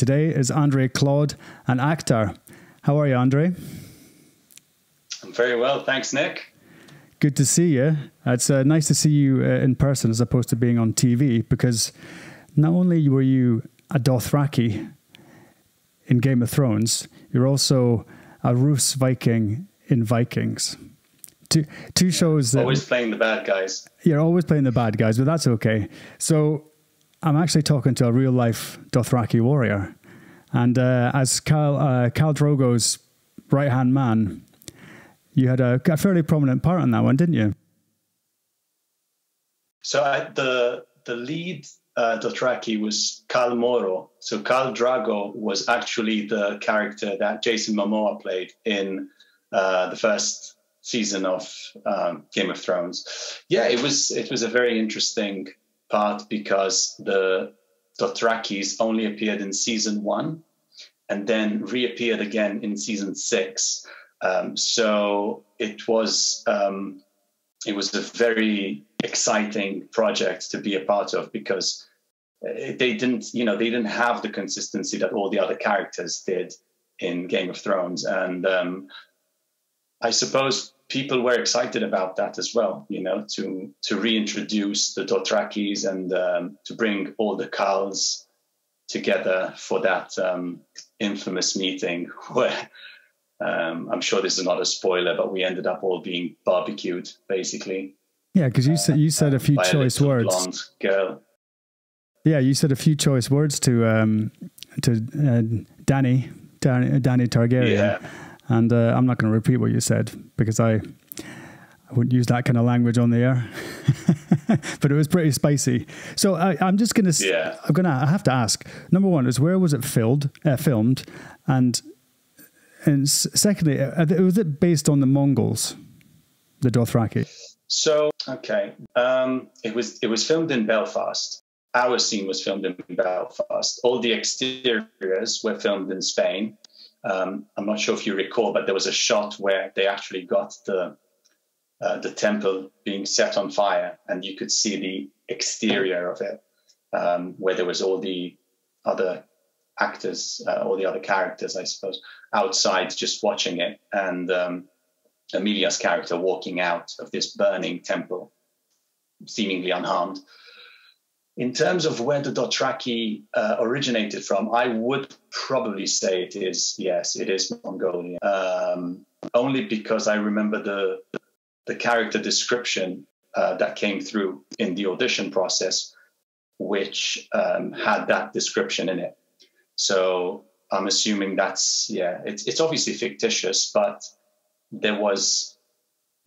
today is Andrei Claude, an actor. How are you, Andrei? I'm very well, thanks, Nick. Good to see you. It's nice to see you in person as opposed to being on TV, because not only were you a Dothraki in Game of Thrones, you're also a Rus Viking in Vikings. Two shows that... Always playing the bad guys. You're always playing the bad guys, but that's okay. So I'm actually talking to a real-life Dothraki warrior. And as Khal Drago's right-hand man, you had a fairly prominent part in that one, didn't you? So the lead Dothraki was Khal Moro. So Khal Drago was actually the character that Jason Momoa played in the first season of Game of Thrones. Yeah, it was a very interesting part because the Dothrakis only appeared in season 1 and then reappeared again in season 6. So it was a very exciting project to be a part of, because they didn't have the consistency that all the other characters did in Game of Thrones. And I suppose people were excited about that as well, to reintroduce the Dothrakis and to bring all the Khals together for that infamous meeting where I'm sure this is not a spoiler, but we ended up all being barbecued, basically. Yeah, because you said a few choice words. Blonde girl. Yeah, you said a few choice words to Danny Targaryen. Yeah. And I'm not going to repeat what you said, because I wouldn't use that kind of language on the air. But it was pretty spicy. So I'm just going to... Yeah. I have to ask. Number one is, where was it filmed? And secondly, was it based on the Mongols, the Dothraki? So, okay. It was filmed in Belfast. Our scene was filmed in Belfast. All the exteriors were filmed in Spain. I'm not sure if you recall, but there was a shot where they actually got the temple being set on fire, and you could see the exterior of it, where there was all the other actors, all the other characters, I suppose, outside just watching it, and Emilia's character walking out of this burning temple, seemingly unharmed. In terms of where the Dothraki originated from, I would probably say it is Mongolian. Only because I remember the character description that came through in the audition process, which had that description in it. So I'm assuming it's obviously fictitious, but there was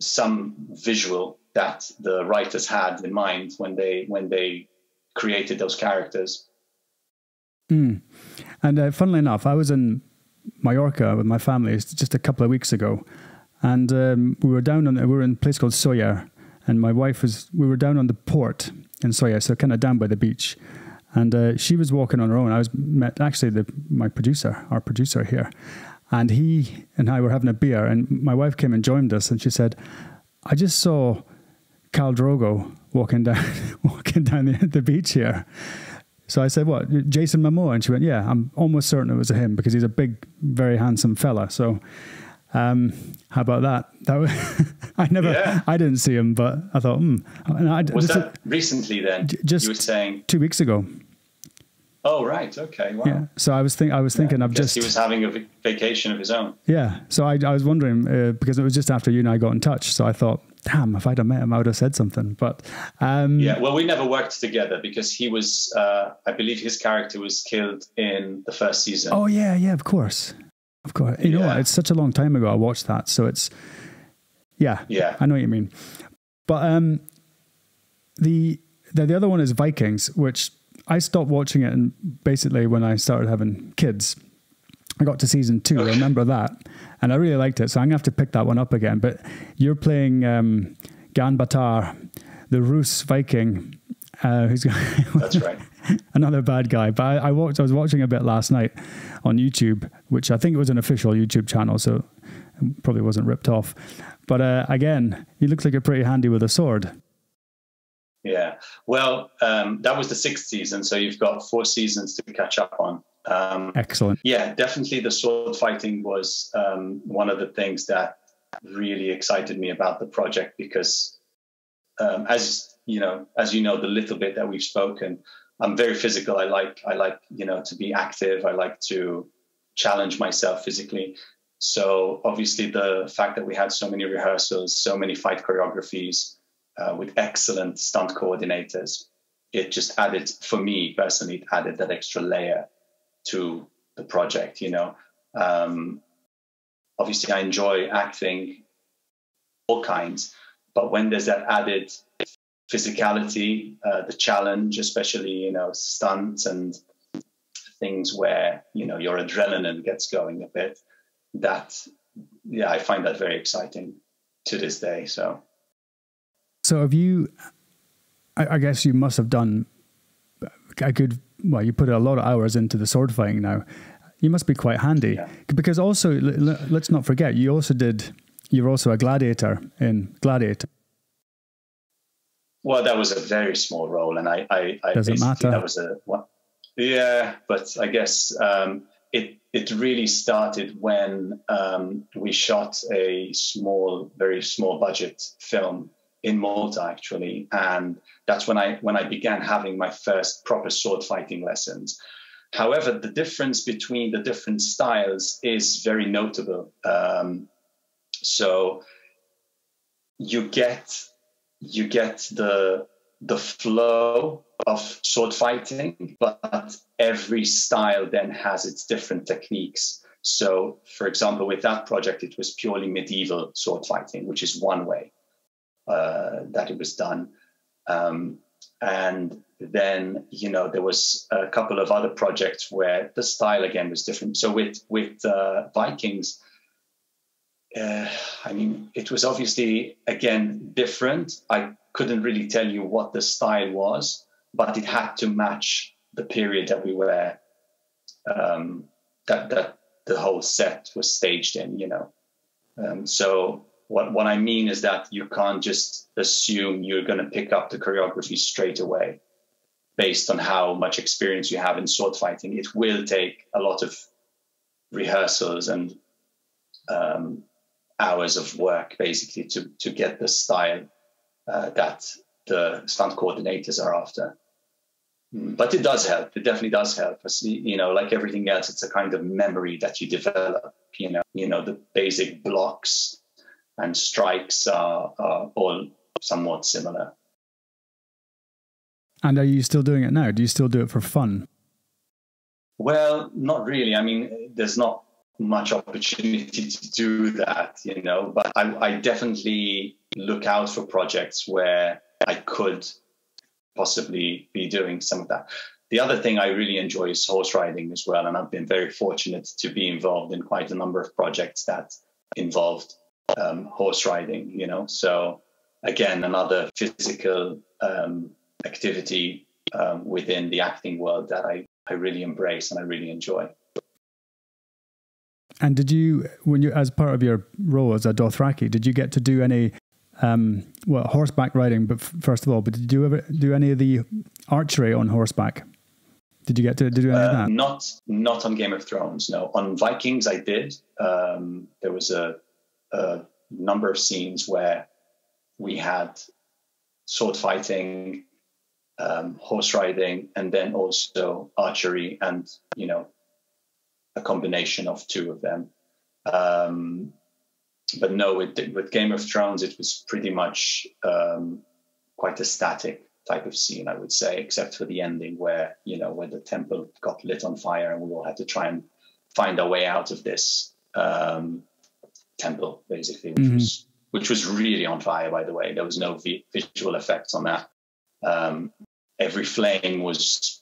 some visual that the writers had in mind when they created those characters. And funnily enough, I was in Mallorca with my family just a couple of weeks ago, and we were in a place called Soller, and my wife we were down on the port in Soller, so kind of down by the beach, and she was walking on her own. I met actually our producer here, and he and I were having a beer, and my wife came and joined us, and she said, "I just saw Khal Drago walking down the beach here." So I said, "What, Jason Momoa?" And she went, "Yeah, I'm almost certain it was him, because he's a big, very handsome fella." So how about that? I didn't see him, but I thought, Was that recently then? Just you were saying 2 weeks ago. Oh, right. Okay. Wow. Yeah. So I was thinking of just... he was having a vacation of his own. Yeah. So I was wondering, because it was just after you and I got in touch. So I thought, damn, if I'd have met him, I would have said something. But yeah, well, we never worked together, because he was, I believe his character was killed in the first season. Oh, yeah, of course. Of course. You know what? It's such a long time ago I watched that. So it's, yeah, I know what you mean. But the other one is Vikings, which I stopped watching it, and basically when I started having kids, I got to season 2. I remember that, and I really liked it. So I'm gonna have to pick that one up again. But you're playing Ganbataar, the Rus Viking, who's that's right, another bad guy. But I was watching a bit last night on YouTube, which I think it was an official YouTube channel, so it probably wasn't ripped off. But again, he looks like you're pretty handy with a sword. Yeah, well, that was the 6th season, so you've got 4 seasons to catch up on. Excellent. Yeah, definitely the sword fighting was one of the things that really excited me about the project, because as you know, the little bit that we've spoken, I'm very physical. I like, to be active. I like to challenge myself physically. So obviously the fact that we had so many rehearsals, so many fight choreographies with excellent stunt coordinators, it just added, for me personally, it added that extra layer to the project, Obviously I enjoy acting all kinds, but when there's that added physicality, the challenge, especially, stunts and things where, your adrenaline gets going a bit, I find that very exciting to this day. So have you, I guess you must have done you put a lot of hours into the sword fighting now. You must be quite handy. Yeah. Because also, let's not forget, you're also a gladiator in Gladiator. Well, that was a very small role, and I doesn't matter. That was but I guess it really started when we shot a very small budget film in Malta, actually, and that's when I began having my first proper sword fighting lessons. However, the difference between the different styles is very notable. So you get the flow of sword fighting, but every style then has its different techniques. So, for example, with that project, it was purely medieval sword fighting, which is one way that it was done. And then, there was a couple of other projects where the style again was different. So with Vikings, it was obviously, again, different. I couldn't really tell you what the style was, but it had to match the period that we were, that the whole set was staged in, So what I mean is that you can't just assume you're going to pick up the choreography straight away based on how much experience you have in sword fighting. It will take a lot of rehearsals and hours of work, basically, to get the style that the stunt coordinators are after. But it does help. It definitely does help. Like everything else, it's a kind of memory that you develop. The basic blocks and strikes are all somewhat similar. And are you still doing it now? Do you still do it for fun? Well, not really. There's not much opportunity to do that, but I definitely look out for projects where I could possibly be doing some of that. The other thing I really enjoy is horse riding as well. And I've been very fortunate to be involved in quite a number of projects that involved horse riding, So again, another physical activity within the acting world that I really embrace and I really enjoy. And did you, as part of your role as a Dothraki, did you get to do any, horseback riding, but first of all, but did you ever do any of the archery on horseback? Did you get to do any of that? Not on Game of Thrones, no. On Vikings, I did. There was a number of scenes where we had sword fighting, horse riding, and then also archery and, a combination of two of them. But no, with Game of Thrones, it was pretty much quite a static type of scene, I would say, except for the ending where the temple got lit on fire and we all had to try and find our way out of this temple, basically, which was really on fire, by the way. There was no visual effects on that. Every flame was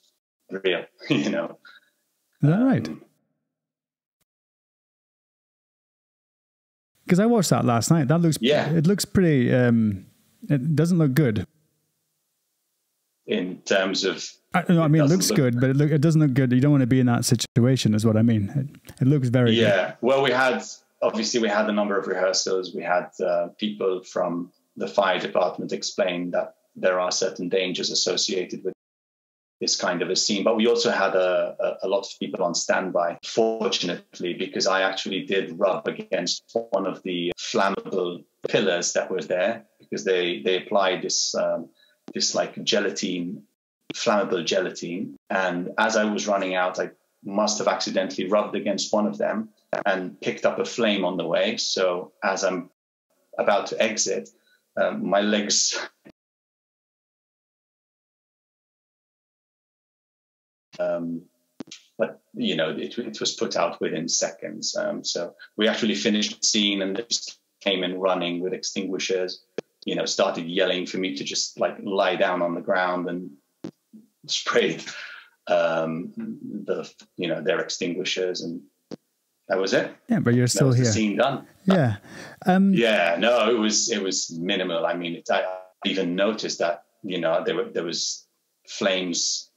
real, Is that right? Because I watched that last night. That looks, it looks pretty, it doesn't look good. In terms of... it looks good, but it doesn't look good. You don't want to be in that situation, is what I mean. It looks very good. Well, we had a number of rehearsals. We had people from the fire department explain that there are certain dangers associated with this kind of a scene. But we also had a lot of people on standby, fortunately, because I actually did rub against one of the flammable pillars that were there, because they applied this like gelatine, flammable gelatine. And as I was running out, I must have accidentally rubbed against one of them and picked up a flame on the way. So as I'm about to exit, my legs... but you know, it was put out within seconds. So we actually finished the scene, and they just came in running with extinguishers. You know, started yelling for me to just like lie down on the ground, and sprayed their extinguishers, and that was it. Yeah, but you're still here. The scene done. Yeah. Yeah. No, it was minimal. I mean, I even noticed that, you know, there was flames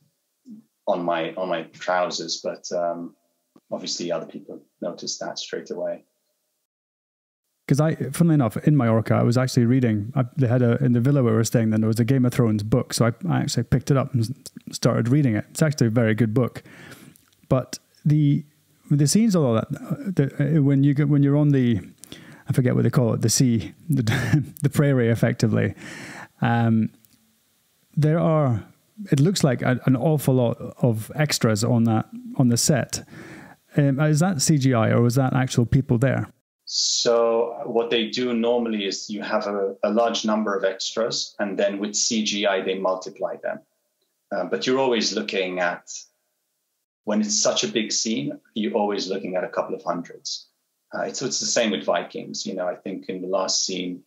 on my trousers, but obviously other people noticed that straight away. Because funnily enough, in Mallorca, I was actually reading. They had in the villa where we were staying. Then there was a Game of Thrones book, so I actually picked it up and started reading it. It's actually a very good book, but the scenes, all that when you're on the, I forget what they call it, the sea, the prairie, effectively. There are. It looks like an awful lot of extras on the set. Is that CGI, or was that actual people there? So what they do normally is you have a large number of extras, and then with CGI they multiply them. But you're always looking at, when it's such a big scene, you're always looking at a couple of hundreds. It's the same with Vikings. You know, I think in the last scene,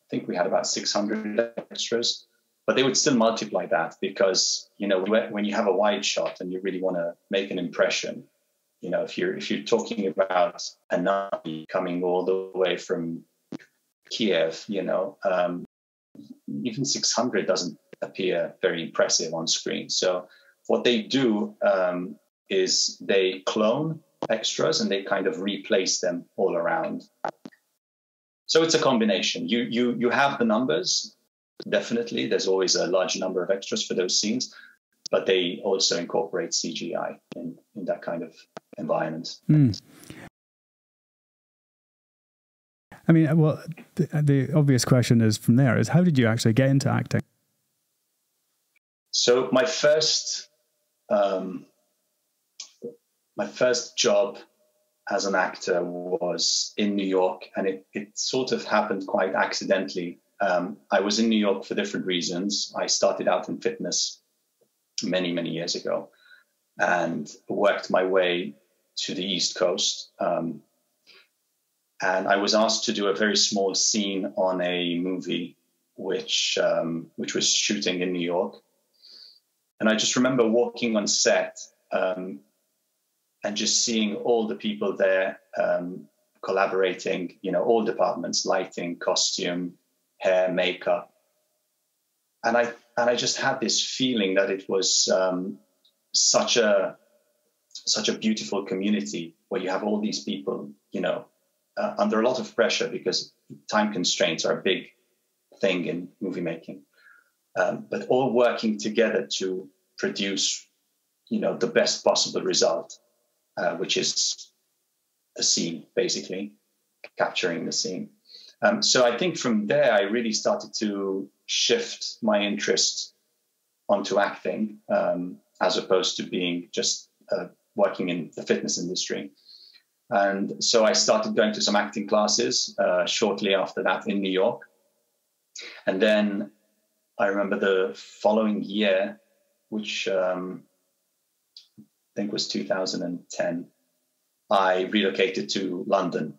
I think we had about 600 extras. But they would still multiply that, because, you know, when you have a wide shot and you really want to make an impression, you know, if you're talking about a Nazi coming all the way from Kiev, you know, even 600 doesn't appear very impressive on screen. So what they do is they clone extras and they kind of replace them all around. So it's a combination. You have the numbers. Definitely, there's always a large number of extras for those scenes, but they also incorporate CGI in that kind of environment. Mm. I mean, well, the obvious question is from there is, how did you actually get into acting? So my first job as an actor was in New York, and it sort of happened quite accidentally. I was in New York for different reasons. I started out in fitness many, many years ago, and worked my way to the East Coast. And I was asked to do a very small scene on a movie which was shooting in New York. And I just remember walking on set and just seeing all the people there collaborating, you know, all departments, lighting, costume, hair, makeup. And I just had this feeling that it was such a beautiful community where you have all these people, you know, under a lot of pressure, because time constraints are a big thing in movie making, but all working together to produce, you know, the best possible result, which is the scene, basically capturing the scene. So I think from there, I really started to shift my interest onto acting, as opposed to being just working in the fitness industry. And so I started going to some acting classes shortly after that in New York. And then I remember the following year, which I think was 2010, I relocated to London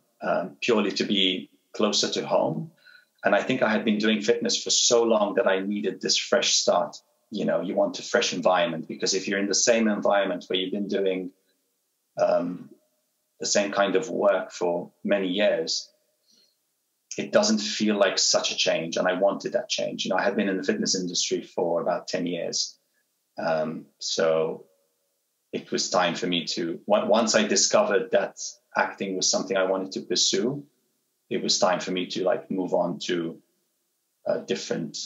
purely to be closer to home. And I think I had been doing fitness for so long that I needed this fresh start. You know, you want a fresh environment, because if you're in the same environment where you've been doing the same kind of work for many years, it doesn't feel like such a change. And I wanted that change. You know, I had been in the fitness industry for about 10 years. So it was time for me to, once I discovered that acting was something I wanted to pursue, it was time for me to like move on to a different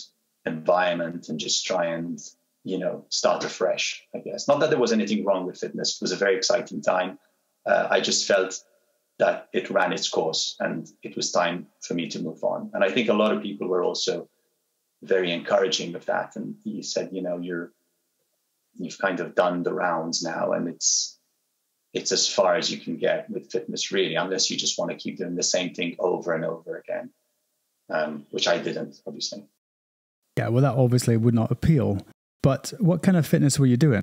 environment and just try and start afresh, I guess. Not that there was anything wrong with fitness. It was a very exciting time. I just felt that it ran its course and it was time for me to move on. And I think a lot of people were also very encouraging of that. And he said, you've kind of done the rounds now, and it's as far as you can get with fitness, really, unless you just want to keep doing the same thing over and over again, which I didn't, obviously. Yeah, well, that obviously would not appeal. But what kind of fitness were you doing?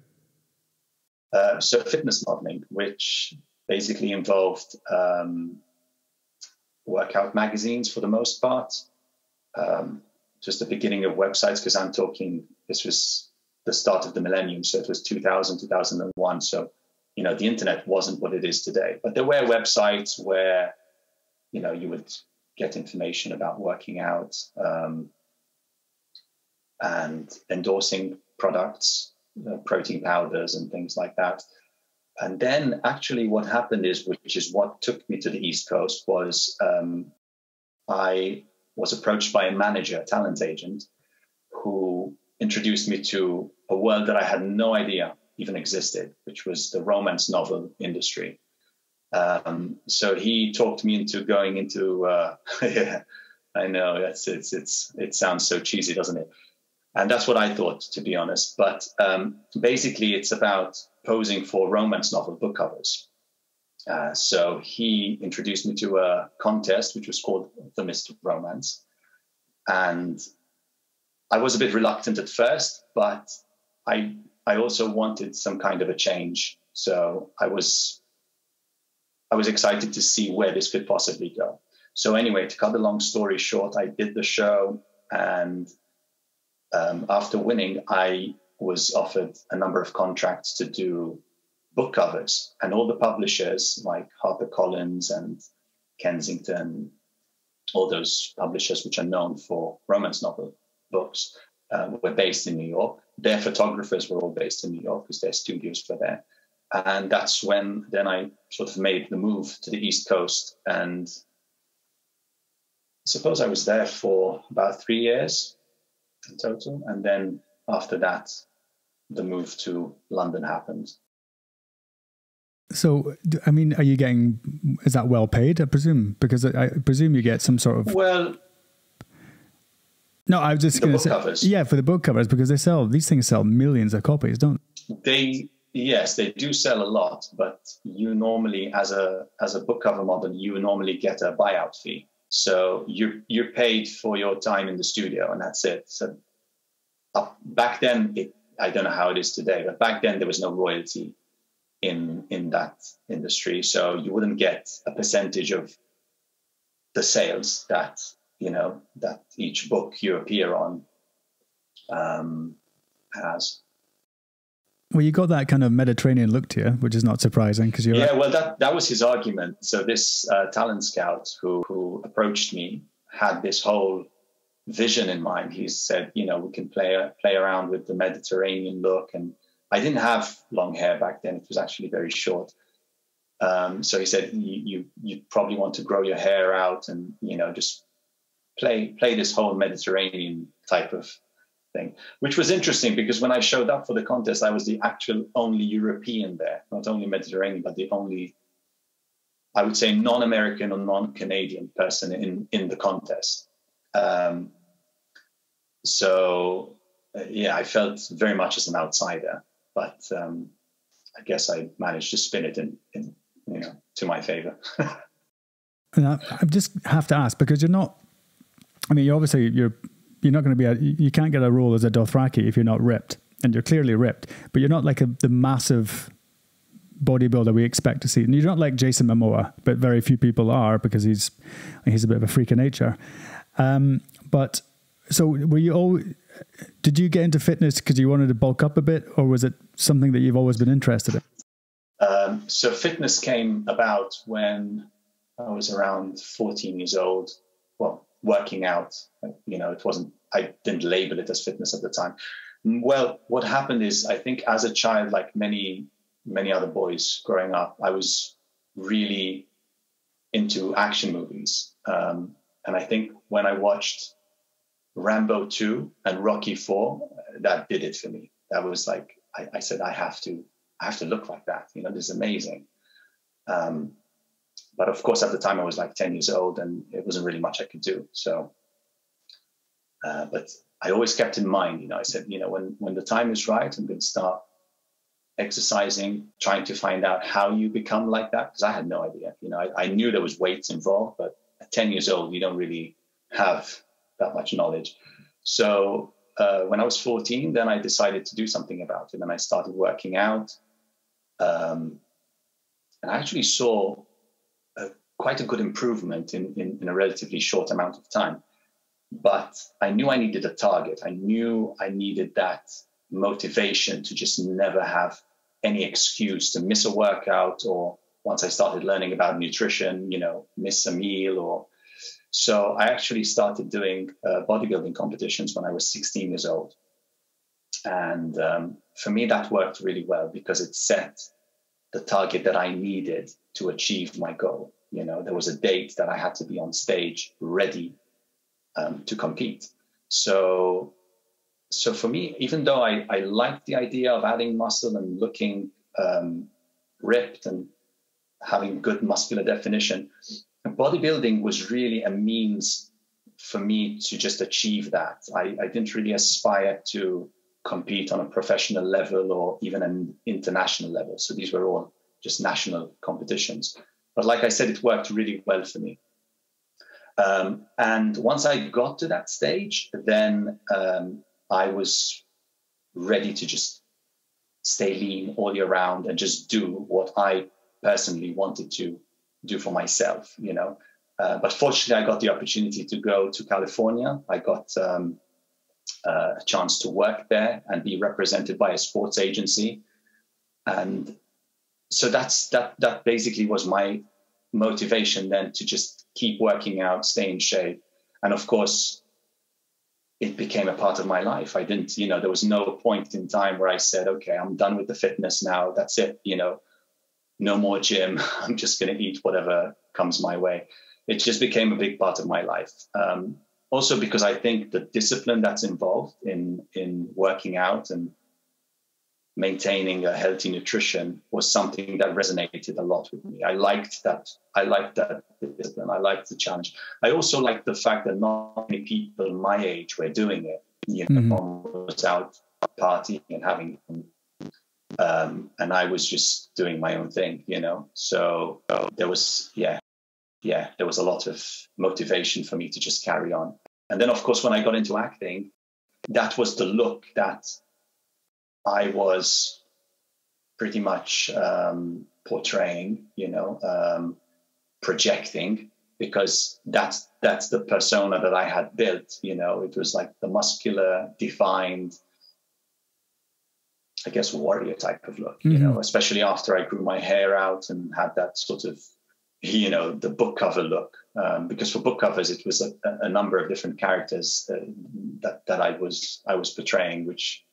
So fitness modeling, which basically involved workout magazines for the most part, just the beginning of websites, because I'm talking, this was the start of the millennium, so it was 2000, 2001. So, the internet wasn't what it is today. But there were websites where, you would get information about working out and endorsing products, protein powders and things like that. And then actually what happened is, which is what took me to the East Coast, was I was approached by a manager, a talent agent, who introduced me to a world that I had no idea even existed, which was the romance novel industry. So he talked me into going into, yeah, I know, it sounds so cheesy, doesn't it? And that's what I thought, to be honest. But basically, it's about posing for romance novel book covers. So he introduced me to a contest, which was called The Mist of Romance. And I was a bit reluctant at first, but I also wanted some kind of a change. So I was excited to see where this could possibly go. So anyway, to cut the long story short, I did the show, and after winning, I was offered a number of contracts to do book covers, and all the publishers like HarperCollins and Kensington, all those publishers which are known for romance novel books, were based in New York. Their photographers were all based in New York because their studios were there. And that's when then I sort of made the move to the East Coast. And I suppose I was there for about 3 years in total. And then after that, the move to London happened. So, I mean, is that well paid, I presume? Because I presume you get some sort of... Well... No, I was just going to say... Covers. Yeah, for the book covers, because these things sell millions of copies, don't they? Yes, they do sell a lot, but you normally, as a book cover model, you normally get a buyout fee. So you're paid for your time in the studio, and that's it. So back then, I don't know how it is today, but back then there was no royalty in that industry, so you wouldn't get a percentage of the sales that that each book you appear on has. Well, you got that kind of Mediterranean look to you, which is not surprising because you're... Yeah, well, that was his argument. So this talent scout who approached me had this whole vision in mind. He said, we can play around with the Mediterranean look. And I didn't have long hair back then. It was actually very short. So he said, you probably want to grow your hair out and, just play this whole Mediterranean type of thing, which was interesting because when I showed up for the contest, I was the actual only European there, not only Mediterranean, but the only, I would say, non-American or non-Canadian person in the contest. So I felt very much as an outsider, but I guess I managed to spin it in to my favor. And I just have to ask, because you're not, I mean, you're not going to be you can't get a role as a Dothraki if you're not ripped, and you're clearly ripped, but you're not like the massive bodybuilder we expect to see. And you're not like Jason Momoa, but very few people are because he's a bit of a freak of nature. But so did you get into fitness because you wanted to bulk up a bit, or was it something that you've always been interested in? So fitness came about when I was around 14 years old. Well, working out, it wasn't, I didn't label it as fitness at the time. Well, what happened is, I think as a child, like many other boys growing up, I was really into action movies. And I think when I watched Rambo 2 and Rocky 4, that did it for me. that was like, I said, I have to look like that. You know, this is amazing. But of course, at the time I was like 10 years old and it wasn't really much I could do. So, but I always kept in mind, you know, I said, you know, when the time is right, I'm going to start exercising, trying to find out how you become like that. Because I had no idea, you know, I knew there was weights involved, but at 10 years old, you don't really have that much knowledge. So when I was 14, then I decided to do something about it. And I started working out. And I actually saw quite a good improvement in a relatively short amount of time. But I knew I needed a target. I knew I needed that motivation to just never have any excuse to miss a workout, or once I started learning about nutrition, you know, miss a meal. Or so I actually started doing bodybuilding competitions when I was 16 years old. And for me, that worked really well because it set the target that I needed to achieve my goal. You know, there was a date that I had to be on stage ready to compete. So for me, even though I liked the idea of adding muscle and looking ripped and having good muscular definition, bodybuilding was really a means for me to just achieve that. I didn't really aspire to compete on a professional level or even an international level. So these were all just national competitions. But like I said, it worked really well for me. And once I got to that stage, then I was ready to just stay lean all year round and just do what I personally wanted to do for myself, you know. But fortunately, I got the opportunity to go to California. I got a chance to work there and be represented by a sports agency. And so that basically was my motivation then to just keep working out, stay in shape. And of course, it became a part of my life. I didn't, you know, there was no point in time where I said, okay, I'm done with the fitness now. That's it. You know, no more gym. I'm just going to eat whatever comes my way. It just became a big part of my life. Also because I think the discipline that's involved in working out and maintaining a healthy nutrition was something that resonated a lot with me. I liked that discipline. I liked the challenge. I also liked the fact that not many people my age were doing it. You know, was out partying and having and I was just doing my own thing, you know. So there was there was a lot of motivation for me to just carry on. And then of course when I got into acting, that was the look that I was pretty much portraying, you know, projecting, because that's the persona that I had built. You know, it was like the muscular, defined, I guess, warrior type of look, you know, especially after I grew my hair out and had that sort of, you know, the book cover look. Because for book covers, it was a number of different characters that I was portraying, which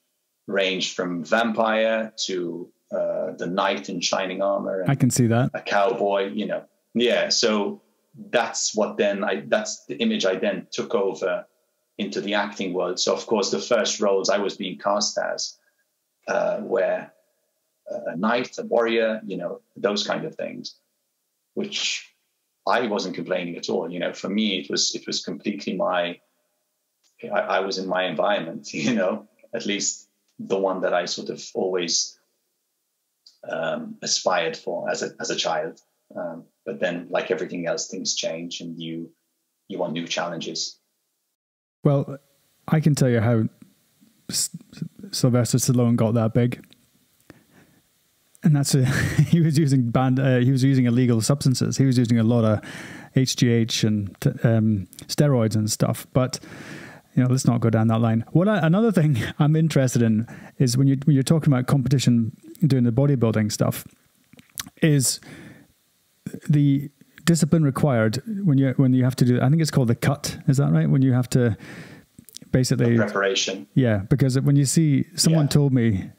ranged from vampire to the knight in shining armor. And I can see that. A cowboy, you know. Yeah, so that's the image I then took over into the acting world. So of course the first roles I was being cast as were a knight, a warrior, you know, those kind of things, which I wasn't complaining at all. You know, for me it was completely I was in my environment, you know, at least the one that I sort of always aspired for as a child. But then, like everything else, things change and you want new challenges. Well, I can tell you how Sylvester Stallone got that big. And that's he was using illegal substances. He was using a lot of HGH and steroids and stuff. But you know, let's not go down that line. Another thing I'm interested in is when you're talking about competition, doing the bodybuilding stuff, is the discipline required when you have to do. I think it's called the cut. Is that right? When you have to basically the preparation. Yeah, because when you see someone told me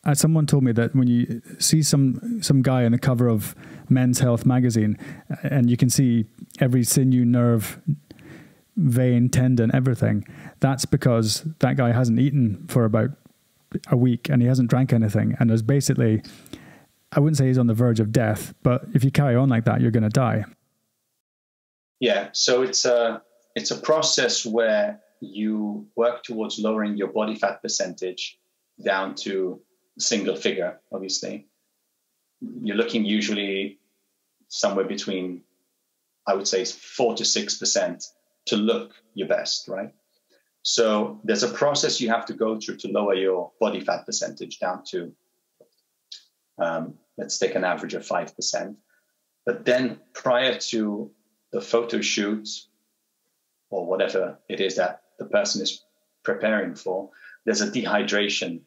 that when you see some guy on the cover of Men's Health magazine, and you can see every sinew, nerve, vein, tendon, everything, that's because that guy hasn't eaten for about a week and he hasn't drank anything, and there's basically, I wouldn't say he's on the verge of death, but if you carry on like that, you're going to die. Yeah, so it's a process where you work towards lowering your body fat percentage down to single figure, obviously. You're looking usually somewhere between, I would say, 4 to 6% to look your best, right? So there's a process you have to go through to lower your body fat percentage down to, let's take an average of 5%. But then prior to the photo shoot or whatever it is that the person is preparing for, there's a dehydration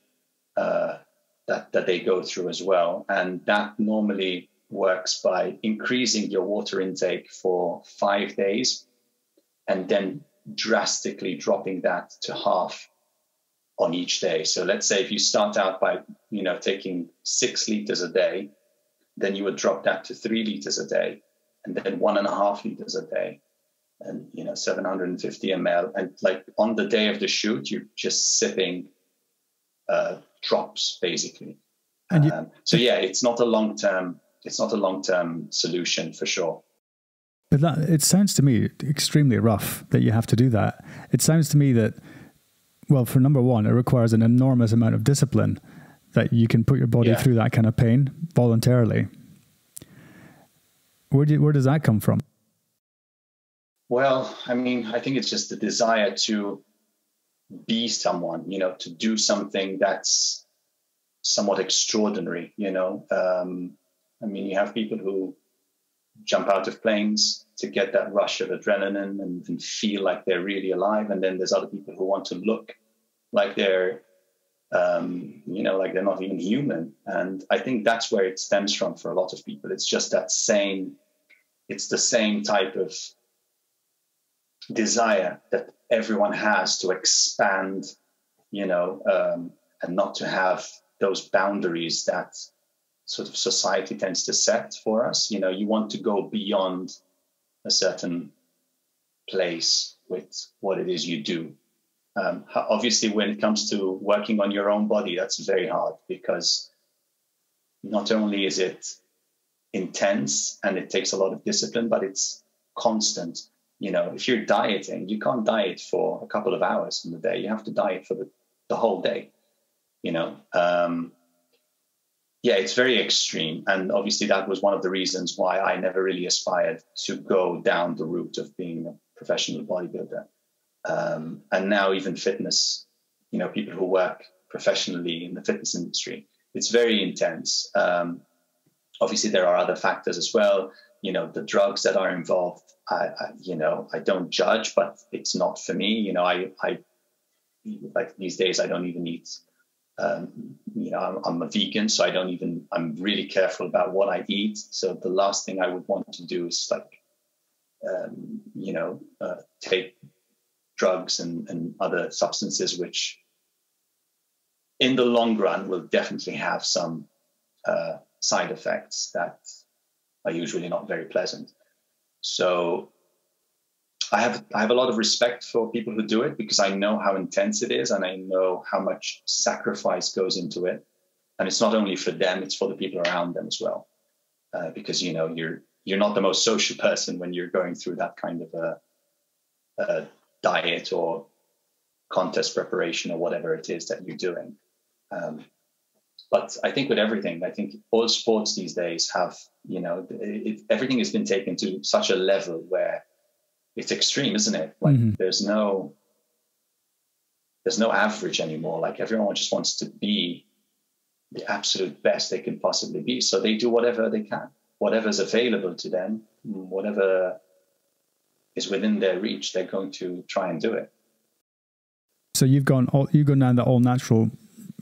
that they go through as well. And that normally works by increasing your water intake for 5 days and then drastically dropping that to half on each day. So let's say if you start out by, taking 6 liters a day, then you would drop that to 3 liters a day, and then 1.5 liters a day, and 750 ml. And like on the day of the shoot, you're just sipping drops basically. And so yeah, it's not a long-term solution for sure. But it sounds to me extremely rough that you have to do that. It sounds to me that, well, for number one, it requires an enormous amount of discipline that you can put your body through that kind of pain voluntarily. Where does that come from? Well, I mean, I think it's just the desire to be someone, to do something that's somewhat extraordinary, I mean, you have people who jump out of planes to get that rush of adrenaline and feel like they're really alive. And then there's other people who want to look like they're, like they're not even human. And I think that's where it stems from for a lot of people. It's just it's the same type of desire that everyone has to expand, and not to have those boundaries that sort of society tends to set for us. You want to go beyond a certain place with what it is you do. Obviously, when it comes to working on your own body, that's very hard, because not only is it intense and it takes a lot of discipline, but it's constant. If you're dieting, you can't diet for a couple of hours in the day. You have to diet for the whole day, Yeah, it's very extreme. And obviously that was one of the reasons why I never really aspired to go down the route of being a professional bodybuilder. And now even fitness, people who work professionally in the fitness industry, it's very intense. Obviously there are other factors as well. The drugs that are involved, I don't judge, but it's not for me. I like these days, I don't even eat. I'm a vegan, so I'm really careful about what I eat. So the last thing I would want to do is take drugs and other substances, which in the long run will definitely have some side effects that are usually not very pleasant. So I have a lot of respect for people who do it, because I know how intense it is and I know how much sacrifice goes into it. And it's not only for them, it's for the people around them as well. Because, you're not the most social person when you're going through that kind of a diet or contest preparation or whatever it is that you're doing. But I think with everything, I think all sports these days have, everything has been taken to such a level where it's extreme, isn't it? Like there's no average anymore. Like everyone just wants to be the absolute best they can possibly be. So they do whatever they can, whatever's available to them, whatever is within their reach, they're going to try and do it. So you've gone down the all natural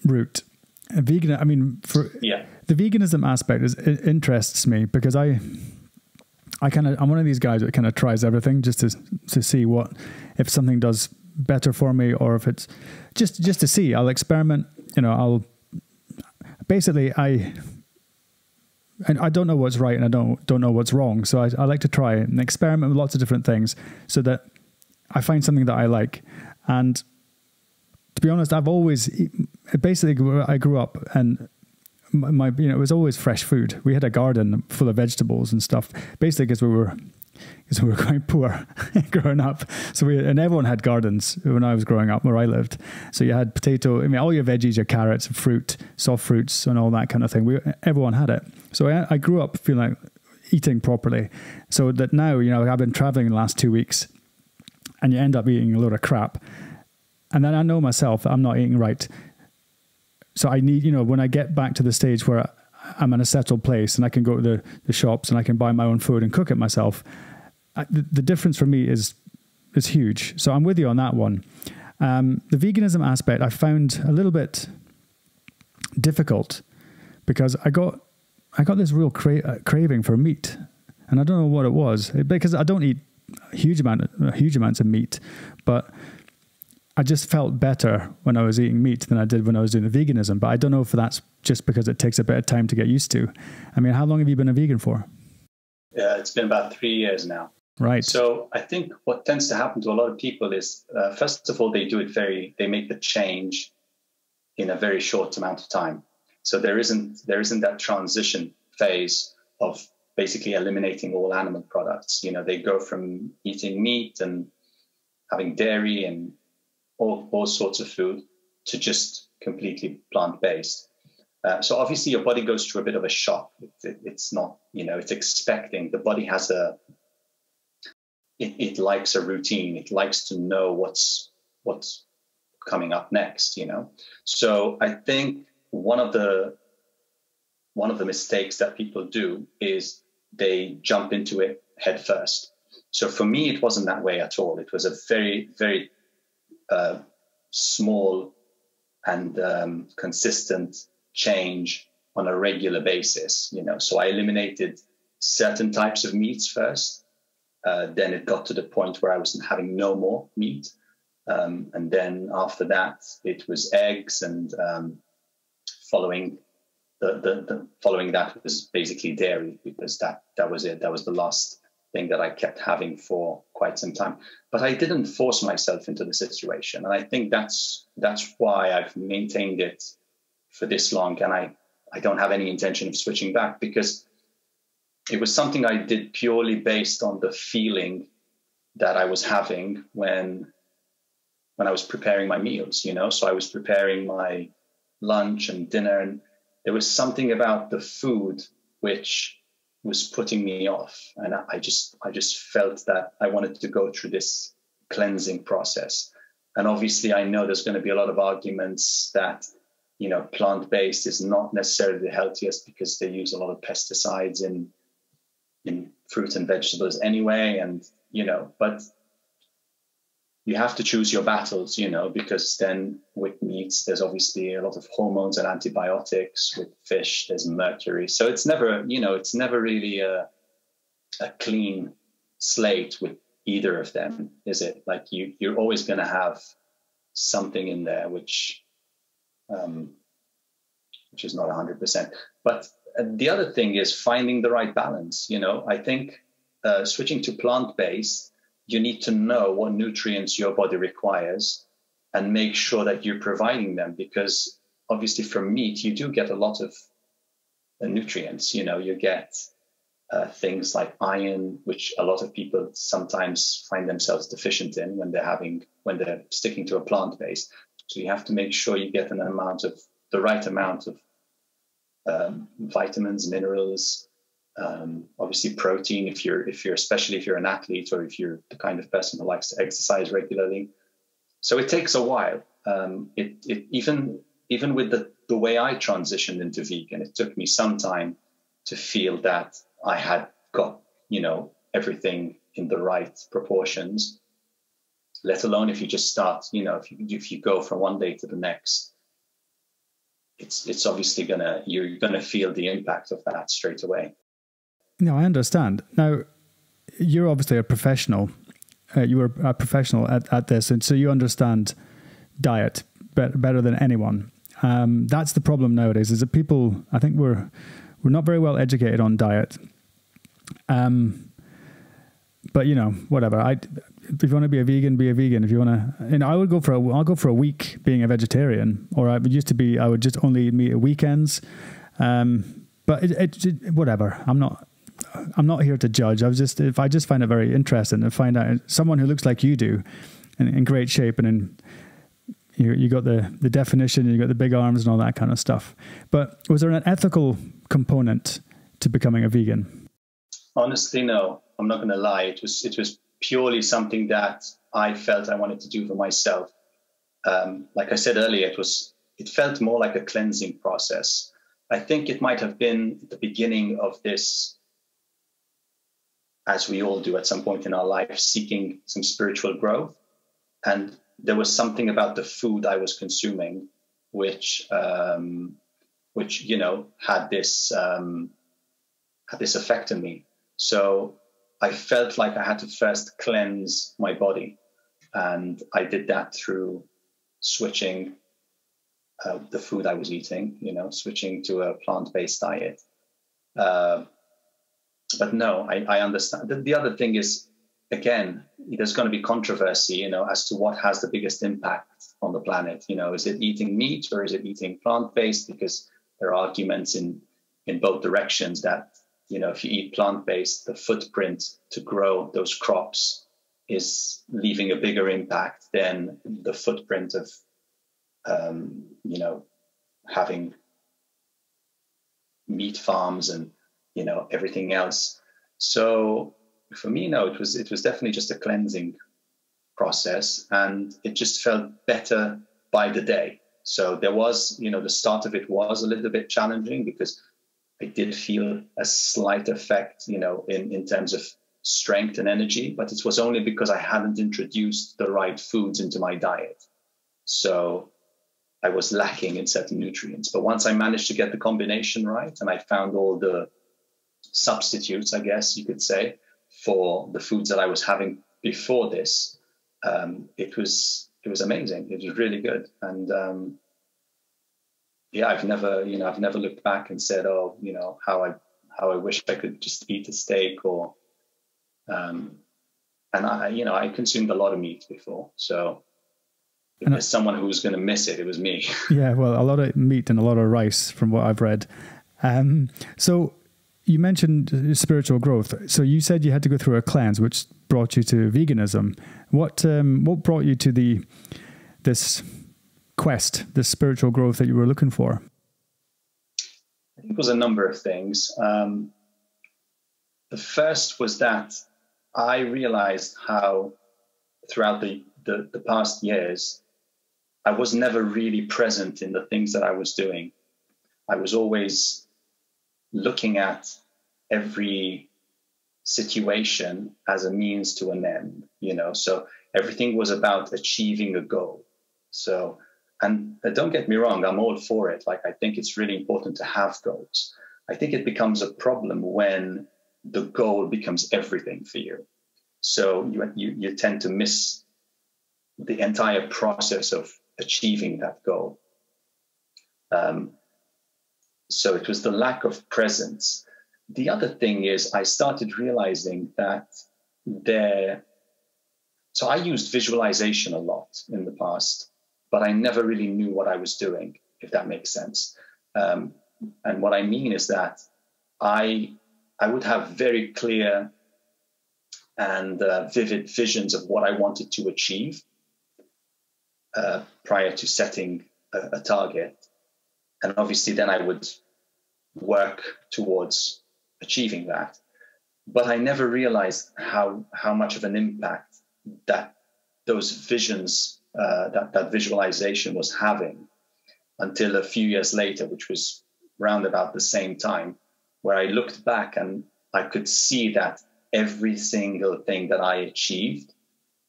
route. Vegan, I mean, the veganism aspect interests me, because I'm one of these guys that kind of tries everything just to see if something does better for me, or if it's just to see. I'll experiment, I don't know what's right and I don't know what's wrong. So I like to try and experiment with lots of different things so that I find something that I like. And to be honest, I've always basically, where I grew up, and my it was always fresh food. We had a garden full of vegetables and stuff, basically because we were quite poor growing up. So and everyone had gardens when I was growing up where I lived. So you had potato, I mean, all your veggies, your carrots, fruit, soft fruits, and all that kind of thing. Everyone had it. So I grew up feeling like eating properly. So that now, I've been traveling the last 2 weeks, and you end up eating a load of crap. And then I know myself that I'm not eating right. So I need, when I get back to the stage where I'm in a settled place and I can go to the shops and I can buy my own food and cook it myself, the difference for me is huge. So I'm with you on that one. The veganism aspect I found a little bit difficult because I got this real craving for meat, and I don't know what it was, because I don't eat huge amounts of meat, but I just felt better when I was eating meat than I did when I was doing the veganism. But I don't know if that's just because it takes a bit of time to get used to. I mean, how long have you been a vegan for? Yeah, it's been about 3 years now. Right. So I think what tends to happen to a lot of people is, first of all, they make the change in a very short amount of time. So there isn't that transition phase of basically eliminating all animal products. They go from eating meat and having dairy and all sorts of food to just completely plant-based. So obviously your body goes through a bit of a shock. It's not, it's expecting. The body has it likes a routine. It likes to know what's coming up next, So I think one of the mistakes that people do is they jump into it head first. So for me, it wasn't that way at all. It was a very, very small and consistent change on a regular basis, So I eliminated certain types of meats first. Then it got to the point where I was having no more meat. And then after that, it was eggs, and following that was basically dairy, because that was it. That was the last thing that I kept having for quite some time. But I didn't force myself into the situation. And I think that's why I've maintained it for this long. And I don't have any intention of switching back, because it was something I did purely based on the feeling that I was having when I was preparing my meals, So I was preparing my lunch and dinner, and there was something about the food which was putting me off. And I just felt that I wanted to go through this cleansing process. And obviously I know there's going to be a lot of arguments that, plant-based is not necessarily the healthiest because they use a lot of pesticides in fruit and vegetables anyway. And, but you have to choose your battles, because then with meats, there's obviously a lot of hormones and antibiotics. With fish, there's mercury. So it's never really a clean slate with either of them, is it? Like you're always going to have something in there which is not 100%. But the other thing is finding the right balance. I think switching to plant-based, you need to know what nutrients your body requires and make sure that you're providing them, because obviously from meat, you do get a lot of nutrients. You get things like iron, which a lot of people sometimes find themselves deficient in when they're sticking to a plant-based. So you have to make sure you get the right amount of vitamins, minerals, obviously protein, especially if you're an athlete, or if you're the kind of person who likes to exercise regularly. So it takes a while. Even with the way I transitioned into vegan, it took me some time to feel that I had got, everything in the right proportions, let alone if you just start, if you go from one day to the next, it's obviously you're gonna feel the impact of that straight away. No, I understand. Now, you're obviously a professional. You were a professional at this, and so you understand diet better than anyone. That's the problem nowadays, is that people, I think we're not very well educated on diet. But, whatever. if you want to be a vegan, be a vegan. If you want to, and I would I'll go for a week being a vegetarian, or I would just only eat meat at weekends. But whatever. I'm not here to judge. I just find it very interesting to find out someone who looks like you do, in great shape, and you got the definition, you got the big arms and all that kind of stuff. But was there an ethical component to becoming a vegan? Honestly, no. I'm not going to lie. It was purely something that I felt I wanted to do for myself. Like I said earlier, it felt more like a cleansing process. I think it might have been the beginning of this, as we all do at some point in our life, seeking some spiritual growth. And there was something about the food I was consuming, which had this effect on me. So I felt like I had to first cleanse my body, and I did that through switching the food I was eating, switching to a plant-based diet. But no, I understand. The other thing is, again, there's going to be controversy, as to what has the biggest impact on the planet. Is it eating meat or is it eating plant-based? Because there are arguments in both directions that, if you eat plant-based, the footprint to grow those crops is leaving a bigger impact than the footprint of, having meat farms and, everything else. So for me, no, it was definitely just a cleansing process, and it just felt better by the day. So there was, the start of it was a little bit challenging because I did feel a slight effect, in terms of strength and energy, but it was only because I hadn't introduced the right foods into my diet. So I was lacking in certain nutrients. But once I managed to get the combination right, and I found all the substitutes, I guess you could say, for the foods that I was having before this, it was amazing. It was really good. And I've never looked back and said, oh, how I wish I could just eat a steak, or and I consumed a lot of meat before. So if there's someone who was going to miss it, it was me. Yeah, well, a lot of meat and a lot of rice from what I've read. So you mentioned spiritual growth. So you said you had to go through a cleanse, which brought you to veganism. What brought you to this quest, this spiritual growth that you were looking for? I think it was a number of things. The first was that I realized how throughout the past years, I was never really present in the things that I was doing. I was always looking at every situation as a means to an end, so everything was about achieving a goal. So, and don't get me wrong, I'm all for it. Like, I think it's really important to have goals. I think it becomes a problem when the goal becomes everything for you. So you tend to miss the entire process of achieving that goal. So it was the lack of presence. The other thing is I started realizing that so I used visualization a lot in the past, but I never really knew what I was doing, if that makes sense. And what I mean is that I would have very clear and vivid visions of what I wanted to achieve prior to setting a target. And obviously then I would work towards achieving that. But I never realized how much of an impact that those visions, that visualization was having, until a few years later, which was round about the same time, where I looked back and I could see that every single thing that I achieved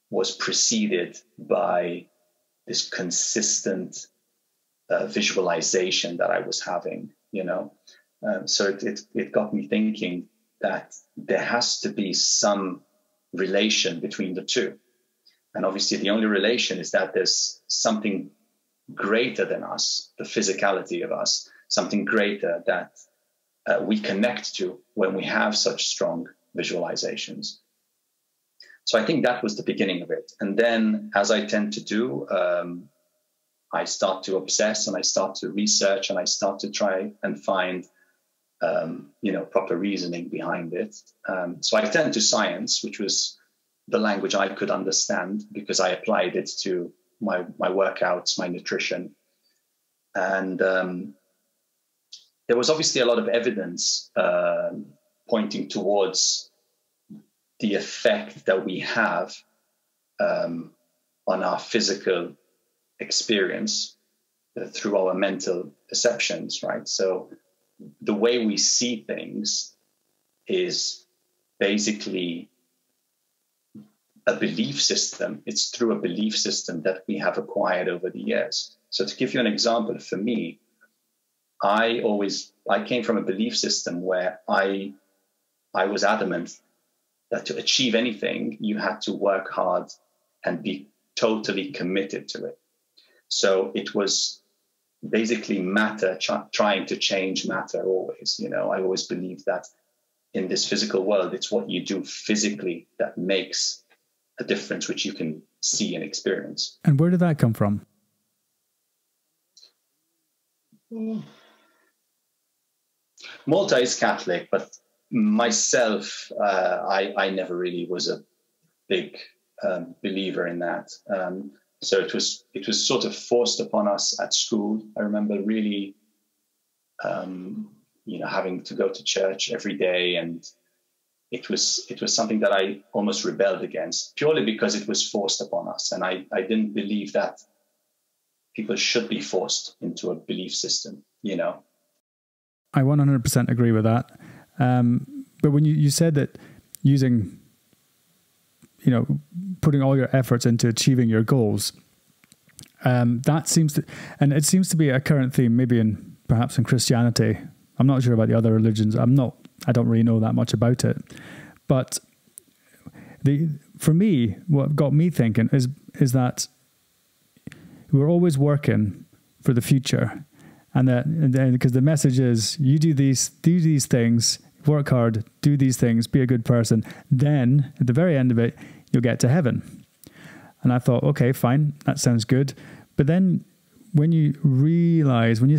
was preceded by this consistent visualization that I was having, So it got me thinking that there has to be some relation between the two. And obviously the only relation is that there's something greater than us, the physicality of us, something greater that we connect to when we have such strong visualizations. So I think that was the beginning of it. And then, as I tend to do, I start to obsess and I start to research and I start to try and find, proper reasoning behind it. So I turned to science, which was the language I could understand because I applied it to my workouts, my nutrition. And there was obviously a lot of evidence pointing towards the effect that we have on our physical experience through our mental perceptions, right? So the way we see things is basically a belief system. It's through a belief system that we have acquired over the years. So to give you an example, for me, I came from a belief system where I was adamant that to achieve anything, you had to work hard and be totally committed to it. So it was basically matter trying to change matter always. I always believed that in this physical world, it's what you do physically that makes a difference, which you can see and experience. And where did that come from? Malta is Catholic, but myself, I never really was a big believer in that. So it was sort of forced upon us at school. I remember really, having to go to church every day, and it was something that I almost rebelled against purely because it was forced upon us, and I didn't believe that people should be forced into a belief system. I 100% agree with that. But when you said that using, putting all your efforts into achieving your goals, that seems to be a current theme, maybe perhaps in Christianity. I'm not sure about the other religions. I don't really know that much about it. But for me, what got me thinking is that we're always working for the future. And then because the message is you do these things, work hard, do these things, be a good person. Then at the very end of it, you'll get to heaven. And I thought, okay, fine, that sounds good. But then when you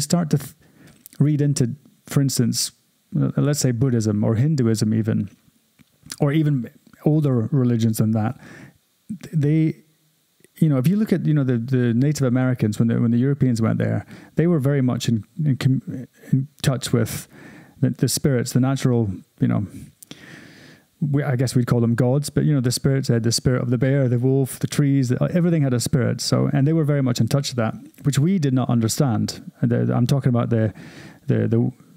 start to read into, for instance, let's say Buddhism or Hinduism even, or even older religions than that, they, if you look at, the Native Americans, when the Europeans went there, they were very much in touch with the spirits, the natural, I guess we'd call them gods, but the spirits had the spirit of the bear, the wolf, the trees, everything had a spirit. So, and they were very much in touch with that, which we did not understand. I'm talking about the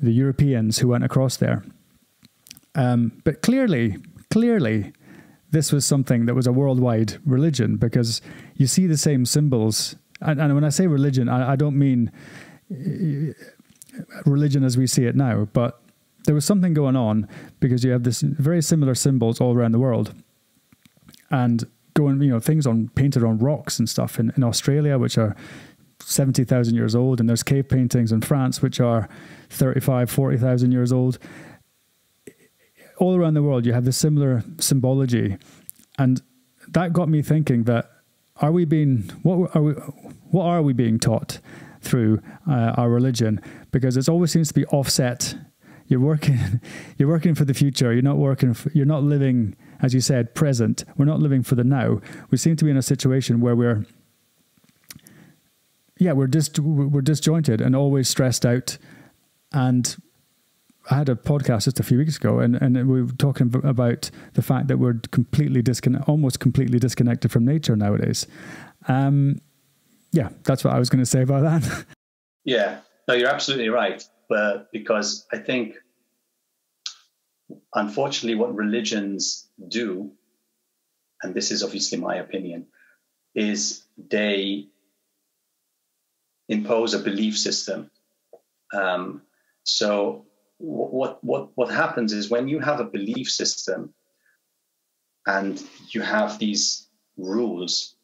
Europeans who went across there. But clearly, this was something that was a worldwide religion, because you see the same symbols. And when I say religion, I don't mean religion as we see it now, but there was something going on, because you have this very similar symbols all around the world, and things painted on rocks and stuff in Australia, which are 70,000 years old, and there's cave paintings in France, which are 35, 40,000 years old. All around the world, you have this similar symbology, and that got me thinking: that what are we being taught through our religion? Because it always seems to be offset. You're working for the future. You're not living, as you said, present. We're not living for the now. We seem to be in a situation where we're disjointed and always stressed out. And I had a podcast just a few weeks ago, and we were talking about the fact that we're almost completely disconnected from nature nowadays. That's what I was going to say about that. Yeah, no, you're absolutely right. Because I think, unfortunately, what religions do, and this is obviously my opinion, is they impose a belief system. So what happens is, when you have a belief system and you have these rules,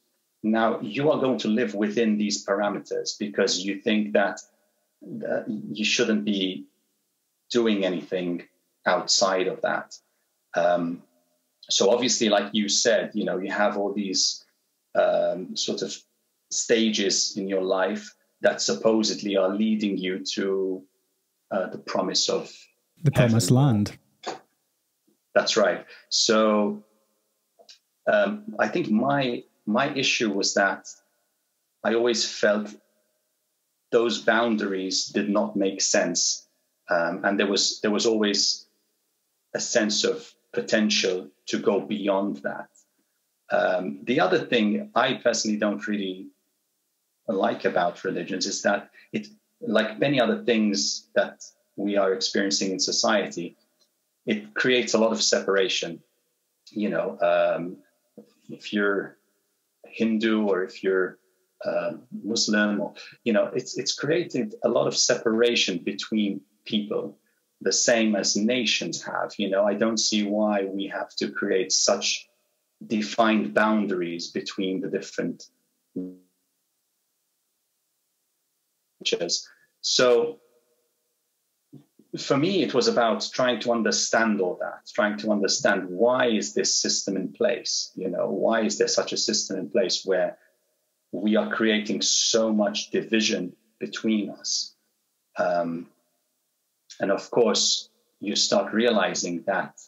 now you are going to live within these parameters, because you think that you shouldn't be doing anything outside of that. So obviously, like you said, you know, you have all these sort of stages in your life that supposedly are leading you to the promise of the promised land. That's right. So I think my issue was that I always felt those boundaries did not make sense, and there was always a sense of potential to go beyond that. The other thing I personally don't really like about religions is that it, like many other things that we are experiencing in society, it creates a lot of separation. You know, if you're Hindu or if you're Muslim, or, you know, it's created a lot of separation between people, the same as nations have. You know, I don't see why we have to create such defined boundaries between the different religions. So for me, it was about trying to understand all that, trying to understand why is this system in place? You know, why is there such a system in place where we are creating so much division between us? And of course, you start realizing that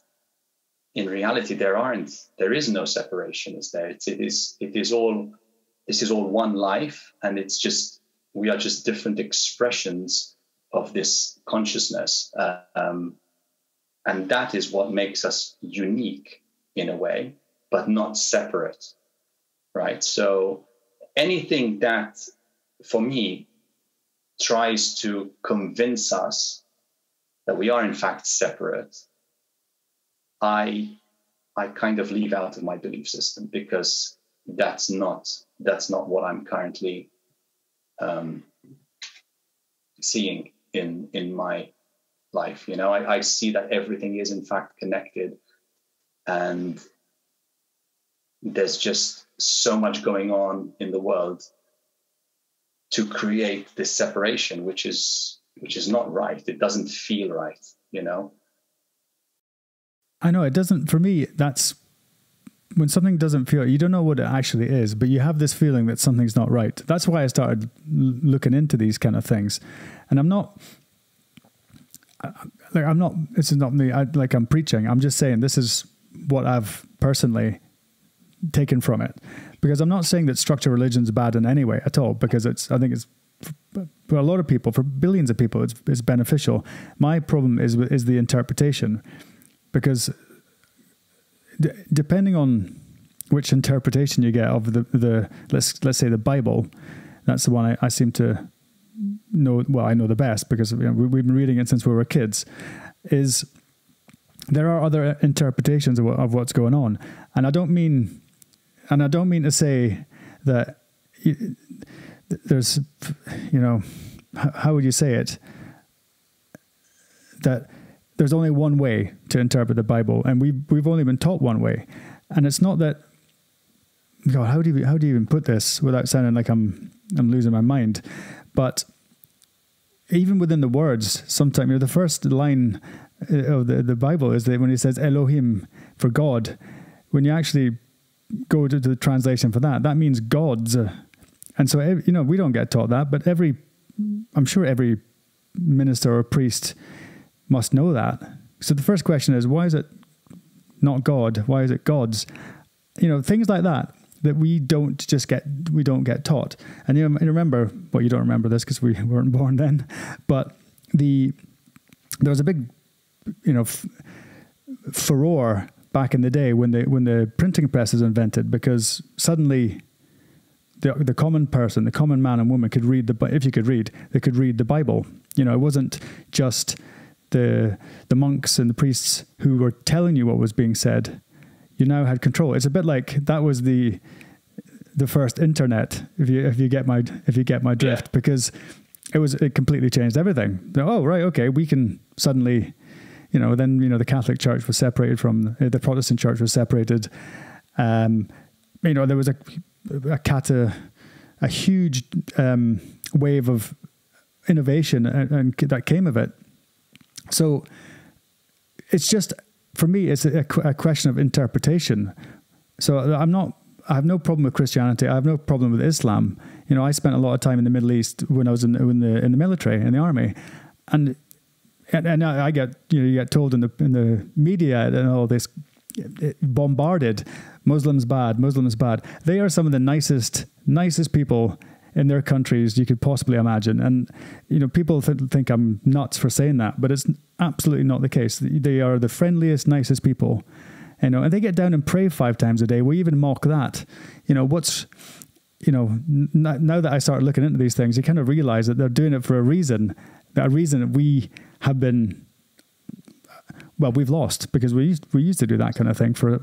in reality, there is no separation, is there? This is all one life, and we are just different expressions of this consciousness. And that is what makes us unique in a way, but not separate, right? So anything that, for me, tries to convince us that we are in fact separate, I kind of leave out of my belief system, because that's not what I'm currently seeing in my life. You know, I see that everything is in fact connected, and there's just so much going on in the world to create this separation, which is not right. It doesn't feel right, you know? I know it doesn't, for me, that's when something doesn't feel, you don't know what it actually is, but you have this feeling that something's not right. That's why I started looking into these kind of things. And this is not me, I'm preaching. I'm just saying this is what I've personally taken from it. Because I'm not saying that structured religion is bad in any way at all, because I think it's, for a lot of people, for billions of people, it's beneficial. My problem is the interpretation, because depending on which interpretation you get of the let's say the Bible, that's the one I seem to know. Well, I know the best because we've been reading it since we were kids. Is there are other interpretations of what's going on, and I don't mean to say that there's, you know, how would you say it? That there's only one way to interpret the Bible, and we've only been taught one way. And it's not that, God, how do you even put this without sounding like I'm losing my mind? But even within the words, sometimes, you know, the first line of the Bible is that when it says Elohim for God, when you actually go to the translation for that means gods. And so, you know, we don't get taught that, but I'm sure every minister or priest must know that. So the first question is, why is it not God? Why is it gods? You know, things like that we don't get taught. And you know, remember, well, you don't remember this because we weren't born then, but there was a big, you know, furore back in the day when the printing press was invented, because suddenly the common person, the common man and woman could read if you could read, they could read the Bible. You know, it wasn't just the monks and the priests who were telling you what was being said. You now had control. It's a bit like that was the first internet, if you get my drift, yeah. Because it completely changed everything. Oh, right, okay, we can suddenly, you know, then, you know, the Catholic Church was separated from the Protestant Church was separated. You know, there was a huge wave of innovation and that came of it. So it's just, for me, it's a question of interpretation. So I have no problem with Christianity. I have no problem with Islam. You know, I spent a lot of time in the Middle East when I was in the military, in the army, and I get, you know, you get told in the media and all this, bombarded, Muslims bad, Muslims bad. They are some of the nicest people in their countries you could possibly imagine. And, you know, people think I'm nuts for saying that, but it's absolutely not the case. They are the friendliest, nicest people, you know, and they get down and pray 5 times a day. We even mock that. You know, now that I start looking into these things, you kind of realize that they're doing it for a reason that we have been, well, we've lost, because we used to do that kind of thing for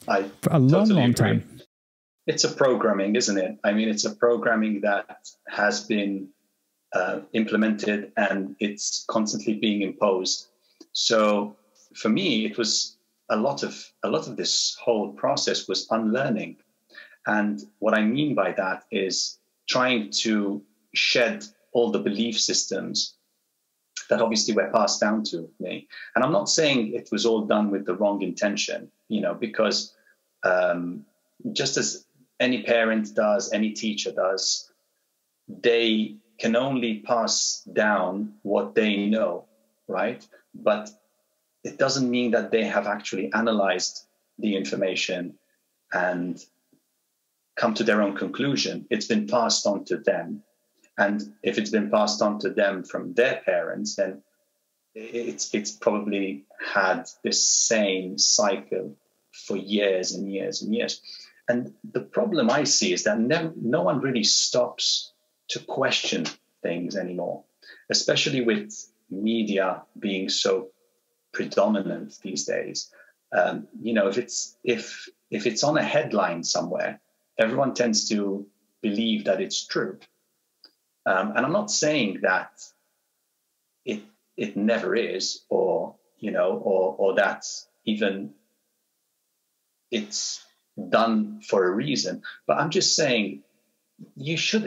a long time. It's a programming, isn't it? I mean, it's a programming that has been implemented, and it's constantly being imposed. So for me, it was a lot of this whole process was unlearning. And what I mean by that is trying to shed all the belief systems that obviously were passed down to me. And I'm not saying it was all done with the wrong intention, you know, because just as any parent does, any teacher does, they can only pass down what they know, right? But it doesn't mean that they have actually analyzed the information and come to their own conclusion. It's been passed on to them. And if it's been passed on to them from their parents, then it's probably had this same cycle for years and years and years. And the problem I see is that no one really stops to question things anymore, especially with media being so predominant these days. You know, if it's on a headline somewhere, everyone tends to believe that it's true. And I'm not saying that it never is, or, you know, or that even it's done for a reason. But I'm just saying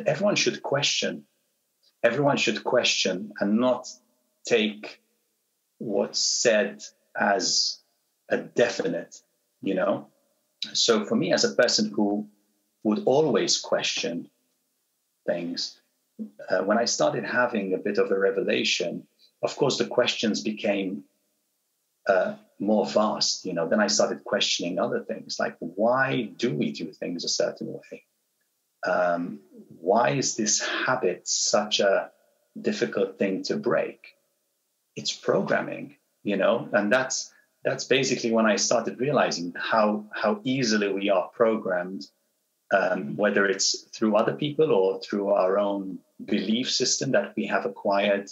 everyone should question. Everyone should question and not take what's said as a definite, you know. So for me, as a person who would always question things, when I started having a bit of a revelation, of course, the questions became more vast, you know. Then I started questioning other things, like, why do we do things a certain way? Why is this habit such a difficult thing to break? It's programming, you know, and that's basically when I started realizing how easily we are programmed, whether it's through other people or through our own belief system that we have acquired,